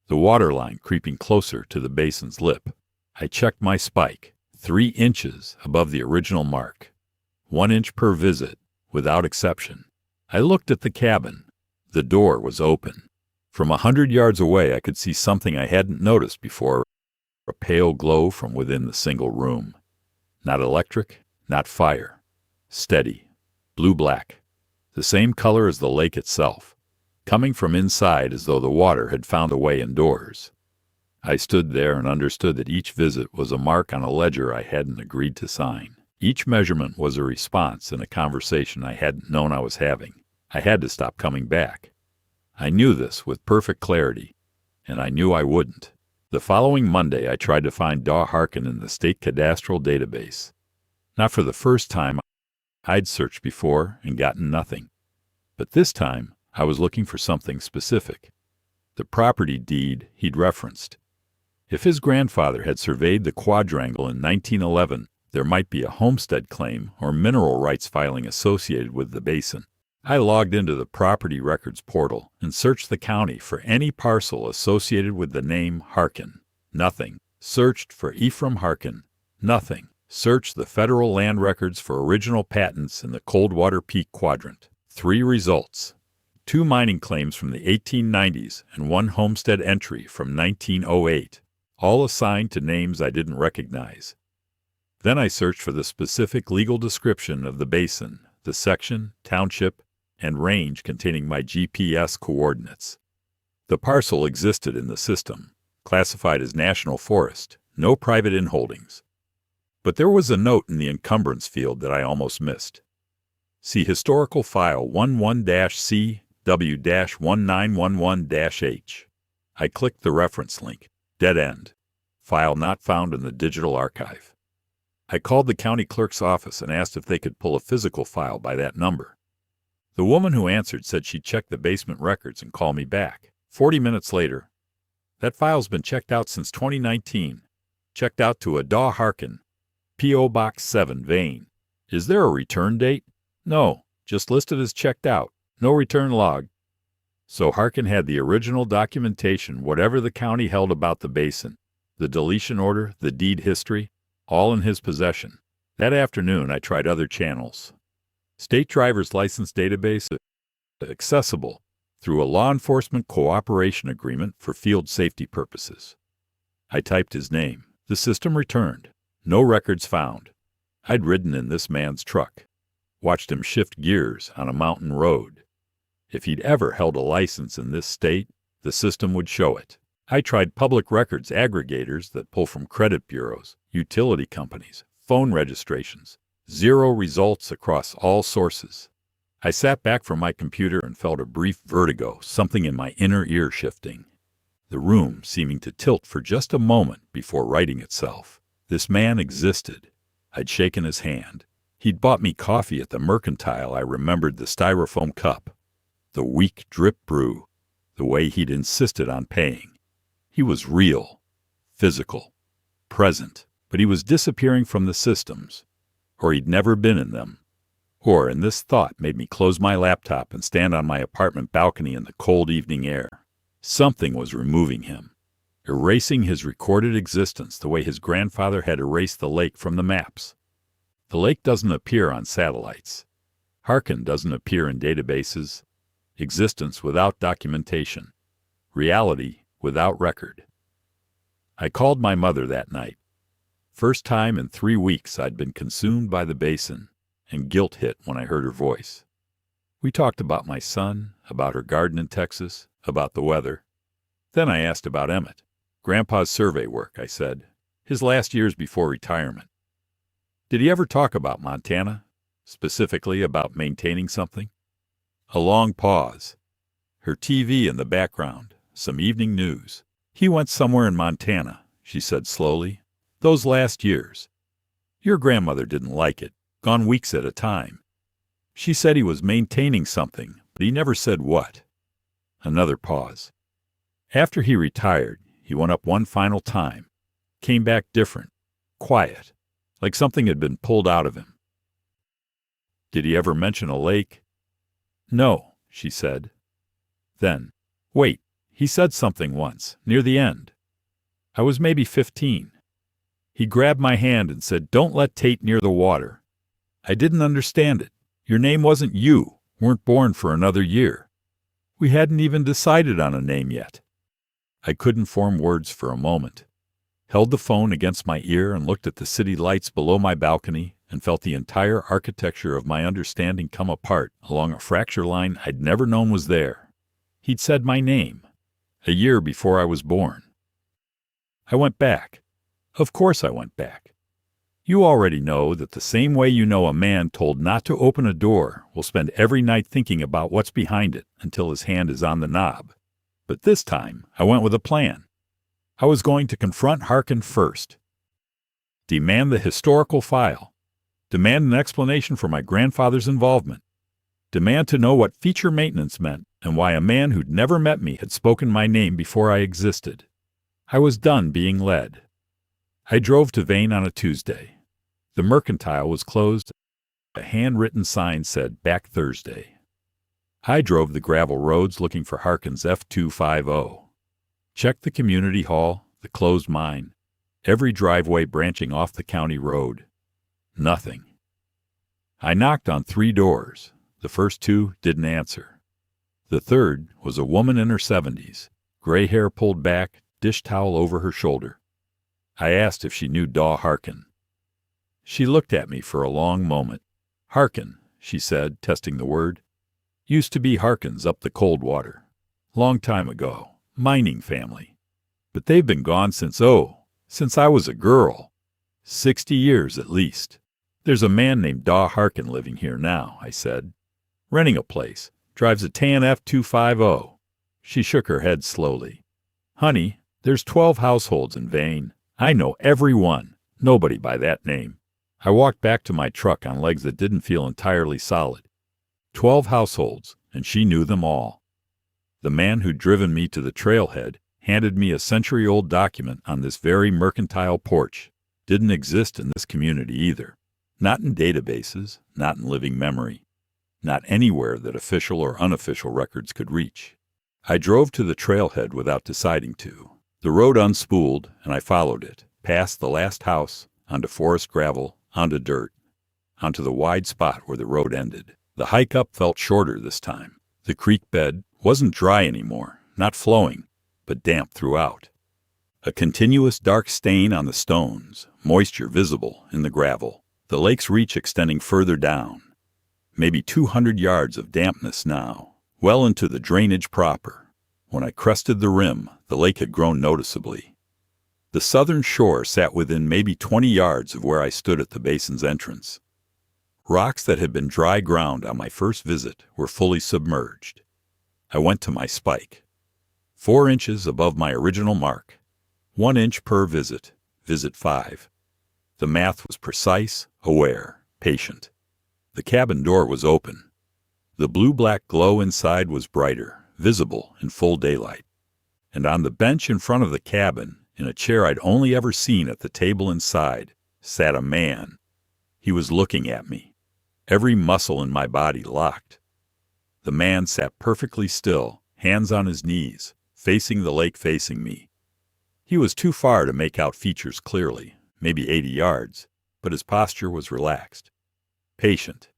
the waterline creeping closer to the basin's lip. I checked my spike, 3 inches above the original mark, 1 inch per visit, without exception. I looked at the cabin. The door was open. From 100 yards away, I could see something I hadn't noticed before, a pale glow from within the single room. Not electric, not fire. Steady, blue-black, the same color as the lake itself, coming from inside as though the water had found a way indoors. I stood there and understood that each visit was a mark on a ledger I hadn't agreed to sign. Each measurement was a response in a conversation I hadn't known I was having. I had to stop coming back. I knew this with perfect clarity, and I knew I wouldn't. The following Monday, I tried to find Harkin in the state cadastral database. Not for the first time. I'd searched before and gotten nothing. But this time, I was looking for something specific. The property deed he'd referenced. If his grandfather had surveyed the quadrangle in 1911, there might be a homestead claim or mineral rights filing associated with the basin. I logged into the property records portal and searched the county for any parcel associated with the name Harkin. Nothing. Searched for Ephraim Harkin. Nothing. Searched the federal land records for original patents in the Coldwater Peak quadrant. 3 results. 2 mining claims from the 1890s and 1 homestead entry from 1908, all assigned to names I didn't recognize. Then I searched for the specific legal description of the basin, the section, township, and range containing my GPS coordinates. The parcel existed in the system, classified as national forest, no private inholdings. But there was a note in the encumbrance field that I almost missed. See historical file 11-CW-1911-H. I clicked the reference link. Dead end. File not found in the digital archive. I called the county clerk's office and asked if they could pull a physical file by that number. The woman who answered said she'd check the basement records and call me back. 40 minutes later, that file's been checked out since 2019. Checked out to a Harkin, P.O. Box 7, Vane. Is there a return date? No, just listed as checked out. No return log. So Harkin had the original documentation, whatever the county held about the basin, the deletion order, the deed history, all in his possession. That afternoon, I tried other channels. State driver's license database accessible through a law enforcement cooperation agreement for field safety purposes. I typed his name. The system returned. No records found. I'd ridden in this man's truck, watched him shift gears on a mountain road. If he'd ever held a license in this state, the system would show it. I tried public records aggregators that pull from credit bureaus, utility companies, phone registrations. Zero results across all sources. I sat back from my computer and felt a brief vertigo, something in my inner ear shifting. The room seeming to tilt for just a moment before righting itself. This man existed. I'd shaken his hand. He'd bought me coffee at the Mercantile. I remembered the styrofoam cup, the weak drip brew, the way he'd insisted on paying. He was real, physical, present, but he was disappearing from the systems, or he'd never been in them. Or, and this thought made me close my laptop and stand on my apartment balcony in the cold evening air. Something was removing him, erasing his recorded existence the way his grandfather had erased the lake from the maps. The lake doesn't appear on satellites. Harkin doesn't appear in databases. Existence without documentation. Reality without record. I called my mother that night. First time in 3 weeks I'd been consumed by the Basin, and guilt hit when I heard her voice. We talked about my son, about her garden in Texas, about the weather. Then I asked about Emmett. Grandpa's survey work, I said. His last years before retirement. Did he ever talk about Montana? Specifically about maintaining something? A long pause. Her TV in the background. Some evening news. He went somewhere in Montana, she said slowly. Those last years. Your grandmother didn't like it. Gone weeks at a time. She said he was maintaining something, but he never said what. Another pause. After he retired, he went up one final time. Came back different. Quiet. Like something had been pulled out of him. Did he ever mention a lake? No, she said. Then, wait. He said something once, near the end. I was maybe 15. He grabbed my hand and said, "Don't let Tate near the water." I didn't understand it. Your name wasn't you, weren't born for another year. We hadn't even decided on a name yet. I couldn't form words for a moment. Held the phone against my ear and looked at the city lights below my balcony and felt the entire architecture of my understanding come apart along a fracture line I'd never known was there. He'd said my name. A year before I was born. I went back. Of course I went back. You already know that the same way you know a man told not to open a door will spend every night thinking about what's behind it until his hand is on the knob. But this time, I went with a plan. I was going to confront Harkin first. Demand the historical file. Demand an explanation for my grandfather's involvement. Demand to know what feature maintenance meant and why a man who'd never met me had spoken my name before I existed. I was done being led. I drove to Vane on a Tuesday. The Mercantile was closed. A handwritten sign said, "Back Thursday." I drove the gravel roads looking for Harkin's F250. Checked the community hall, the closed mine, every driveway branching off the county road. Nothing. I knocked on 3 doors. The first 2 didn't answer. The third was a woman in her 70s, gray hair pulled back, dish towel over her shoulder. I asked if she knew Daw Harkin. She looked at me for a long moment. "Harkin," she said, testing the word. "Used to be Harkins up the Coldwater. Long time ago. Mining family. But they've been gone since I was a girl. 60 years at least. There's a man named Daw Harkin living here now," I said. "Renting a place. Drives a tan F250. She shook her head slowly. "Honey, there's 12 households in Vane. I know every one. Nobody by that name." I walked back to my truck on legs that didn't feel entirely solid. 12 households, and she knew them all. The man who'd driven me to the trailhead handed me a century-old document on this very Mercantile porch. Didn't exist in this community either. Not in databases, not in living memory. Not anywhere that official or unofficial records could reach. I drove to the trailhead without deciding to. The road unspooled, and I followed it, past the last house, onto forest gravel, onto dirt, onto the wide spot where the road ended. The hike up felt shorter this time. The creek bed wasn't dry anymore, not flowing, but damp throughout. A continuous dark stain on the stones, moisture visible in the gravel, the lake's reach extending further down. Maybe 200 yards of dampness now, well into the drainage proper. When I crested the rim, the lake had grown noticeably. The southern shore sat within maybe 20 yards of where I stood at the basin's entrance. Rocks that had been dry ground on my first visit were fully submerged. I went to my spike. 4 inches above my original mark. 1 inch per visit, visit 5. The math was precise, aware, patient. The cabin door was open. The blue-black glow inside was brighter, visible in full daylight. And on the bench in front of the cabin, in a chair I'd only ever seen at the table inside, sat a man. He was looking at me. Every muscle in my body locked. The man sat perfectly still, hands on his knees, facing the lake, facing me. He was too far to make out features clearly, maybe 80 yards, but his posture was relaxed. Patient.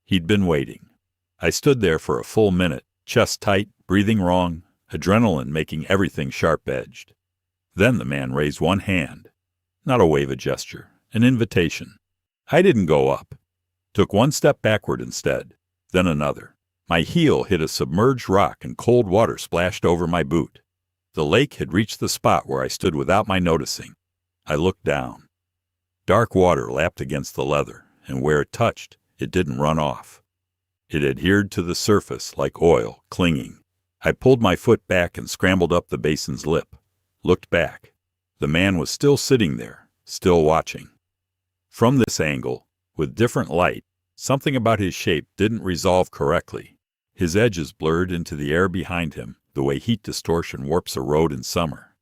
He'd been waiting. I stood there for a full minute, chest tight, breathing wrong, adrenaline making everything sharp-edged. Then the man raised one hand. Not a wave, a gesture, an invitation. I didn't go up. Took one step backward instead, then another. My heel hit a submerged rock and cold water splashed over my boot. The lake had reached the spot where I stood without my noticing. I looked down. Dark water lapped against the leather, and where it touched, it didn't run off. It adhered to the surface like oil, clinging. I pulled my foot back and scrambled up the basin's lip. Looked back. The man was still sitting there, still watching. From this angle, with different light, something about his shape didn't resolve correctly. His edges blurred into the air behind him, the way heat distortion warps a road in summer.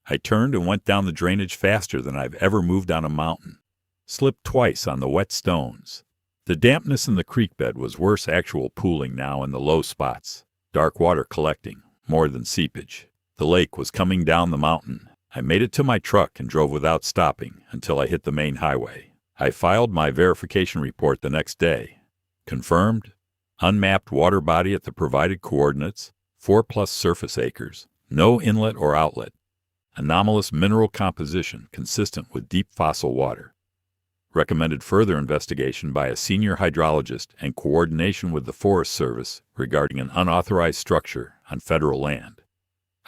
I turned and went down the drainage faster than I've ever moved on a mountain. Slipped twice on the wet stones. The dampness in the creek bed was worse, actual pooling now in the low spots. Dark water collecting, more than seepage. The lake was coming down the mountain. I made it to my truck and drove without stopping until I hit the main highway. I filed my verification report the next day. Confirmed. Unmapped water body at the provided coordinates, 4+ surface acres, no inlet or outlet. Anomalous mineral composition consistent with deep fossil water. Recommended further investigation by a senior hydrologist and coordination with the Forest Service regarding an unauthorized structure on federal land.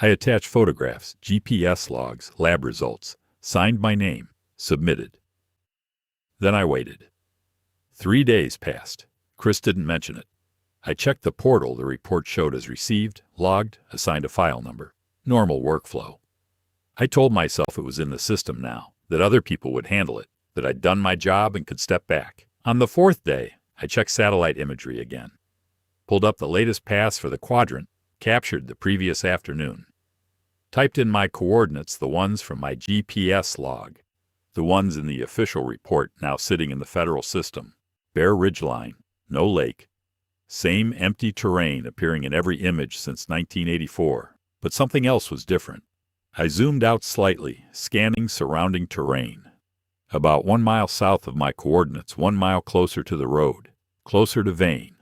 I attached photographs, GPS logs, lab results, signed my name, submitted. Then I waited. 3 days passed. Chris didn't mention it. I checked the portal the report showed as received, logged, assigned a file number. Normal workflow. I told myself it was in the system now, that other people would handle it, that I'd done my job and could step back. On the 4th day, I checked satellite imagery again. Pulled up the latest paths for the quadrant, captured the previous afternoon. Typed in my coordinates, the ones from my GPS log, the ones in the official report now sitting in the federal system. Bare ridgeline, no lake. Same empty terrain appearing in every image since 1984, but something else was different. I zoomed out slightly, scanning surrounding terrain. About 1 mile south of my coordinates, 1 mile closer to the road, closer to Vane,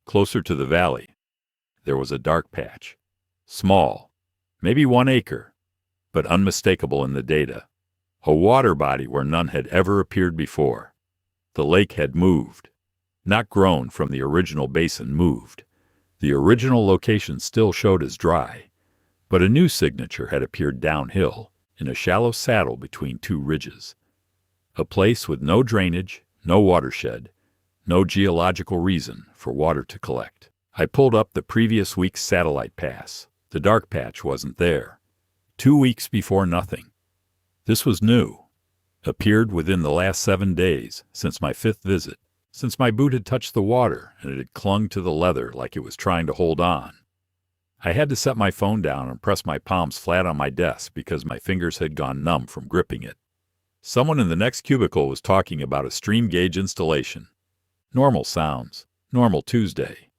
closer to the valley, there was a dark patch. Small, maybe 1 acre, but unmistakable in the data. A water body where none had ever appeared before. The lake had moved. Not grown from the original basin, moved. The original location still showed as dry, but a new signature had appeared downhill, in a shallow saddle between 2 ridges. A place with no drainage, no watershed, no geological reason for water to collect. I pulled up the previous week's satellite pass. The dark patch wasn't there. 2 weeks before, nothing. This was new. Appeared within the last 7 days, since my 5th visit, since my boot had touched the water and it had clung to the leather like it was trying to hold on. I had to set my phone down and press my palms flat on my desk because my fingers had gone numb from gripping it. Someone in the next cubicle was talking about a stream gauge installation. Normal sounds, normal Tuesday.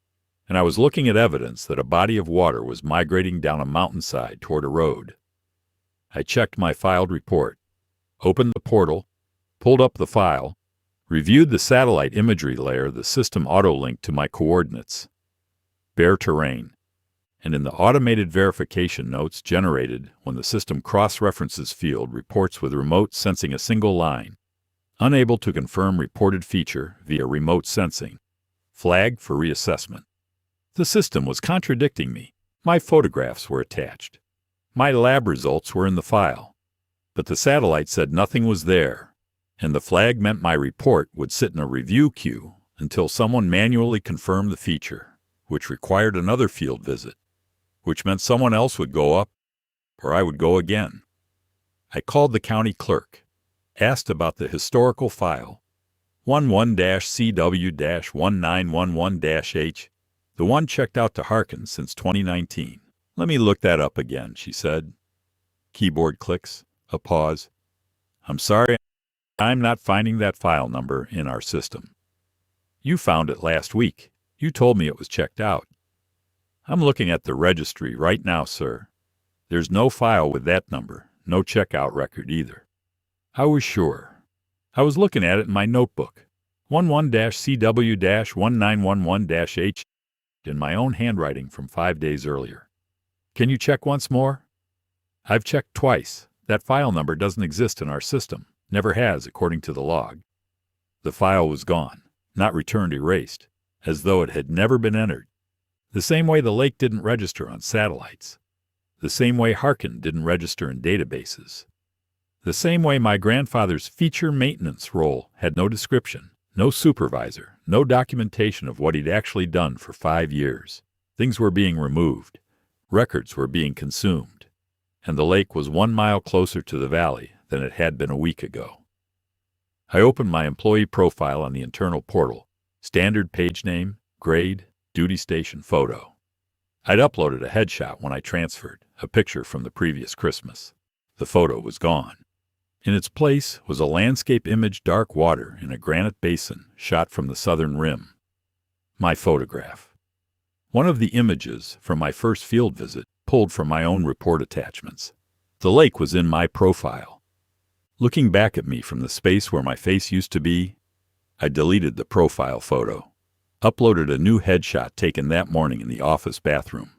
And I was looking at evidence that a body of water was migrating down a mountainside toward a road. I checked my filed report, opened the portal, pulled up the file, reviewed the satellite imagery layer the system auto-linked to my coordinates. Bare terrain. and in the automated verification notes generated when the system cross-references field reports with remote sensing a single line. Unable to confirm reported feature via remote sensing. Flag for reassessment. The system was contradicting me. My photographs were attached. My lab results were in the file. But the satellite said nothing was there, and the flag meant my report would sit in a review queue until someone manually confirmed the feature, which required another field visit, which meant someone else would go up, or I would go again. I called the county clerk, asked about the historical file, 11-CW-1911-H, the one checked out to Harkin since 2019. Let me look that up again, she said. Keyboard clicks, a pause. I'm sorry, I'm not finding that file number in our system. You found it last week. You told me it was checked out. I'm looking at the registry right now, sir. There's no file with that number, no checkout record either. I was sure. I was looking at it in my notebook, 11-CW-1911-H, in my own handwriting from 5 days earlier. Can you check once more? I've checked twice. That file number doesn't exist in our system. Never has, according to the log. The file was gone, not returned erased, as though it had never been entered. The same way the lake didn't register on satellites. The same way Harkin didn't register in databases. The same way my grandfather's feature maintenance role had no description, no supervisor, no documentation of what he'd actually done for 5 years. Things were being removed. Records were being consumed. And the lake was 1 mile closer to the valley than it had been a week ago. I opened my employee profile on the internal portal. Standard page name, grade, duty station photo. I'd uploaded a headshot when I transferred, a picture from the previous Christmas. The photo was gone. In its place was a landscape image, dark water in a granite basin shot from the southern rim. My photograph. One of the images from my first field visit, pulled from my own report attachments. The lake was in my profile. Looking back at me from the space where my face used to be, I deleted the profile photo, uploaded a new headshot taken that morning in the office bathroom.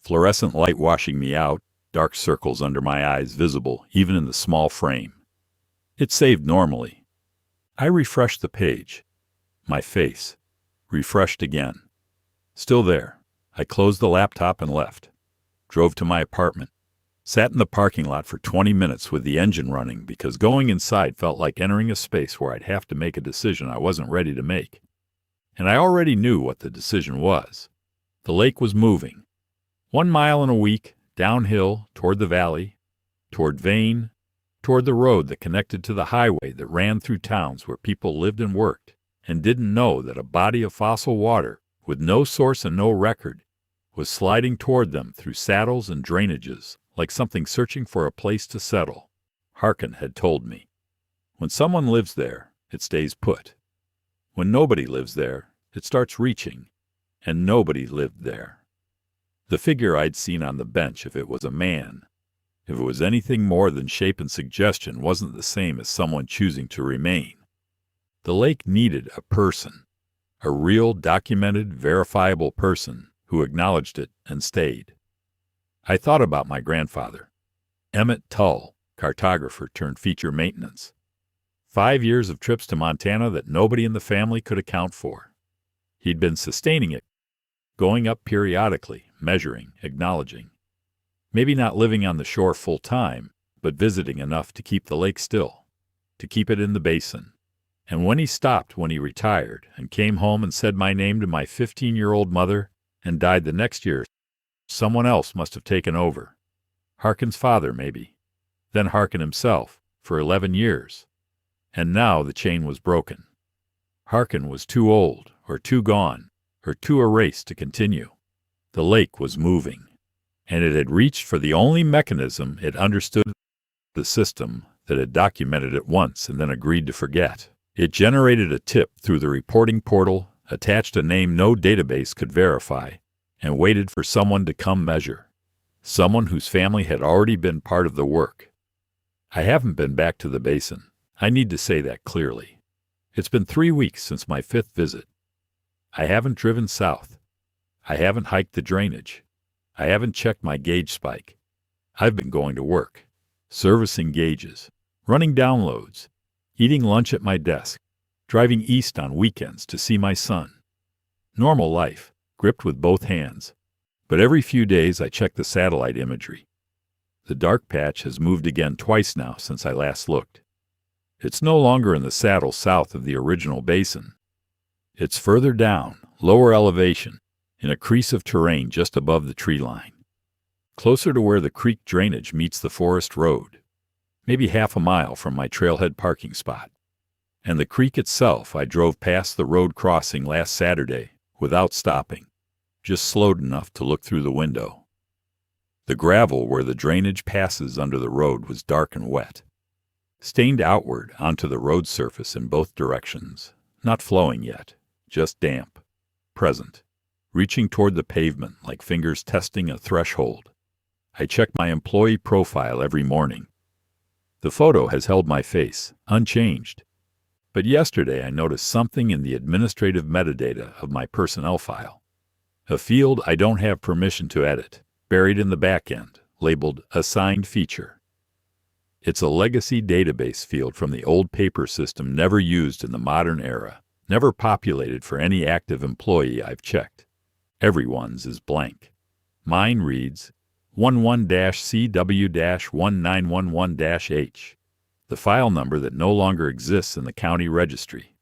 Fluorescent light washing me out, dark circles under my eyes visible even in the small frame. It saved normally. I refreshed the page. My face. Refreshed again. Still there. I closed the laptop and left. Drove to my apartment. Sat in the parking lot for 20 minutes with the engine running because going inside felt like entering a space where I'd have to make a decision I wasn't ready to make. And I already knew what the decision was. The lake was moving. 1 mile in a week, downhill, toward the valley, toward Vane, toward the road that connected to the highway that ran through towns where people lived and worked, and didn't know that a body of fossil water, with no source and no record, was sliding toward them through saddles and drainages, like something searching for a place to settle. Harkin had told me. When someone lives there, it stays put. When nobody lives there, it starts reaching, and nobody lived there. The figure I'd seen on the bench, if it was a man, if it was anything more than shape and suggestion, wasn't the same as someone choosing to remain. The lake needed a person, a real, documented, verifiable person who acknowledged it and stayed. I thought about my grandfather, Emmett Tull, cartographer turned feature maintenance. 5 years of trips to Montana that nobody in the family could account for. He'd been sustaining it, going up periodically, measuring, acknowledging. Maybe not living on the shore full time, but visiting enough to keep the lake still, to keep it in the basin. And when he stopped, when he retired, and came home and said my name to my 15-year-old mother, and died the next year, someone else must have taken over. Harkin's father, maybe. Then Harkin himself, for 11 years. And now the chain was broken. Harkin was too old, or too gone, or too erased to continue. The lake was moving, and it had reached for the only mechanism it understood, the system that had documented it once and then agreed to forget. It generated a tip through the reporting portal, attached a name no database could verify, and waited for someone to come measure. Someone whose family had already been part of the work. I haven't been back to the basin. I need to say that clearly. It's been 3 weeks since my 5th visit. I haven't driven south. I haven't hiked the drainage. I haven't checked my gauge spike. I've been going to work, servicing gauges, running downloads, eating lunch at my desk, driving east on weekends to see my son. Normal life, gripped with both hands. But every few days I check the satellite imagery. The dark patch has moved again twice now since I last looked. It's no longer in the saddle south of the original basin. It's further down, lower elevation, in a crease of terrain just above the tree line. Closer to where the creek drainage meets the forest road, maybe half a mile from my trailhead parking spot. And the creek itself, I drove past the road crossing last Saturday without stopping, just slowed enough to look through the window. The gravel where the drainage passes under the road was dark and wet, stained outward onto the road surface in both directions, not flowing yet, just damp, present, reaching toward the pavement like fingers testing a threshold. I check my employee profile every morning. The photo has held my face, unchanged. But yesterday I noticed something in the administrative metadata of my personnel file. A field I don't have permission to edit, buried in the back end, labeled Assigned Feature. It's a legacy database field from the old paper system never used in the modern era, never populated for any active employee I've checked. Everyone's is blank. Mine reads 11-CW-1911-H, the file number that no longer exists in the county registry,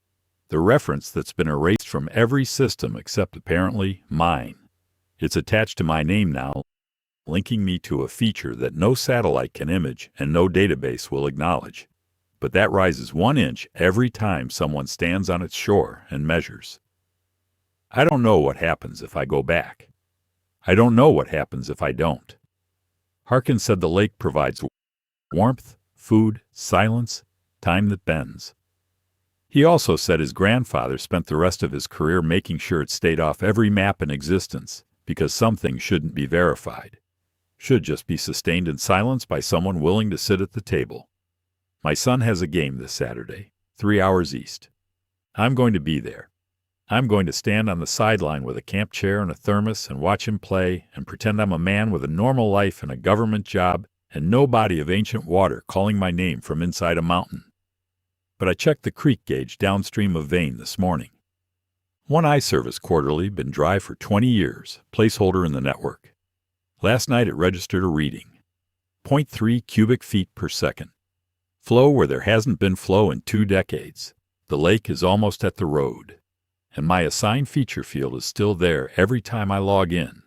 the reference that's been erased from every system except apparently mine. It's attached to my name now, linking me to a feature that no satellite can image and no database will acknowledge. But that rises 1 inch every time someone stands on its shore and measures. I don't know what happens if I go back. I don't know what happens if I don't. Harkin said the lake provides warmth, food, silence, time that bends. He also said his grandfather spent the rest of his career making sure it stayed off every map in existence because some things shouldn't be verified, should just be sustained in silence by someone willing to sit at the table. My son has a game this Saturday, 3 hours east. I'm going to be there. I'm going to stand on the sideline with a camp chair and a thermos and watch him play and pretend I'm a man with a normal life and a government job and no body of ancient water calling my name from inside a mountain. But I checked the creek gauge downstream of Vane this morning. One eye service quarterly, been dry for 20 years, placeholder in the network. Last night it registered a reading, 0.3 cubic feet per second. Flow where there hasn't been flow in 2 decades. The lake is almost at the road. And my assigned feature field is still there every time I log in.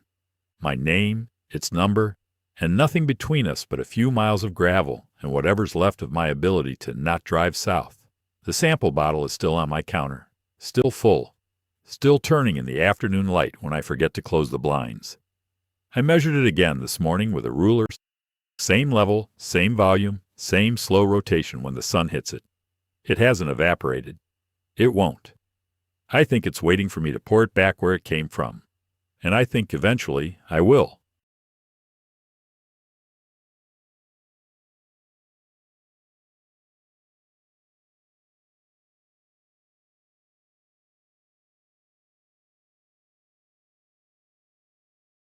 My name, its number, and nothing between us but a few miles of gravel and whatever's left of my ability to not drive south. The sample bottle is still on my counter, still full, still turning in the afternoon light when I forget to close the blinds. I measured it again this morning with a ruler, same level, same volume, same slow rotation when the sun hits it. It hasn't evaporated. It won't. I think it's waiting for me to pour it back where it came from. And I think eventually I will.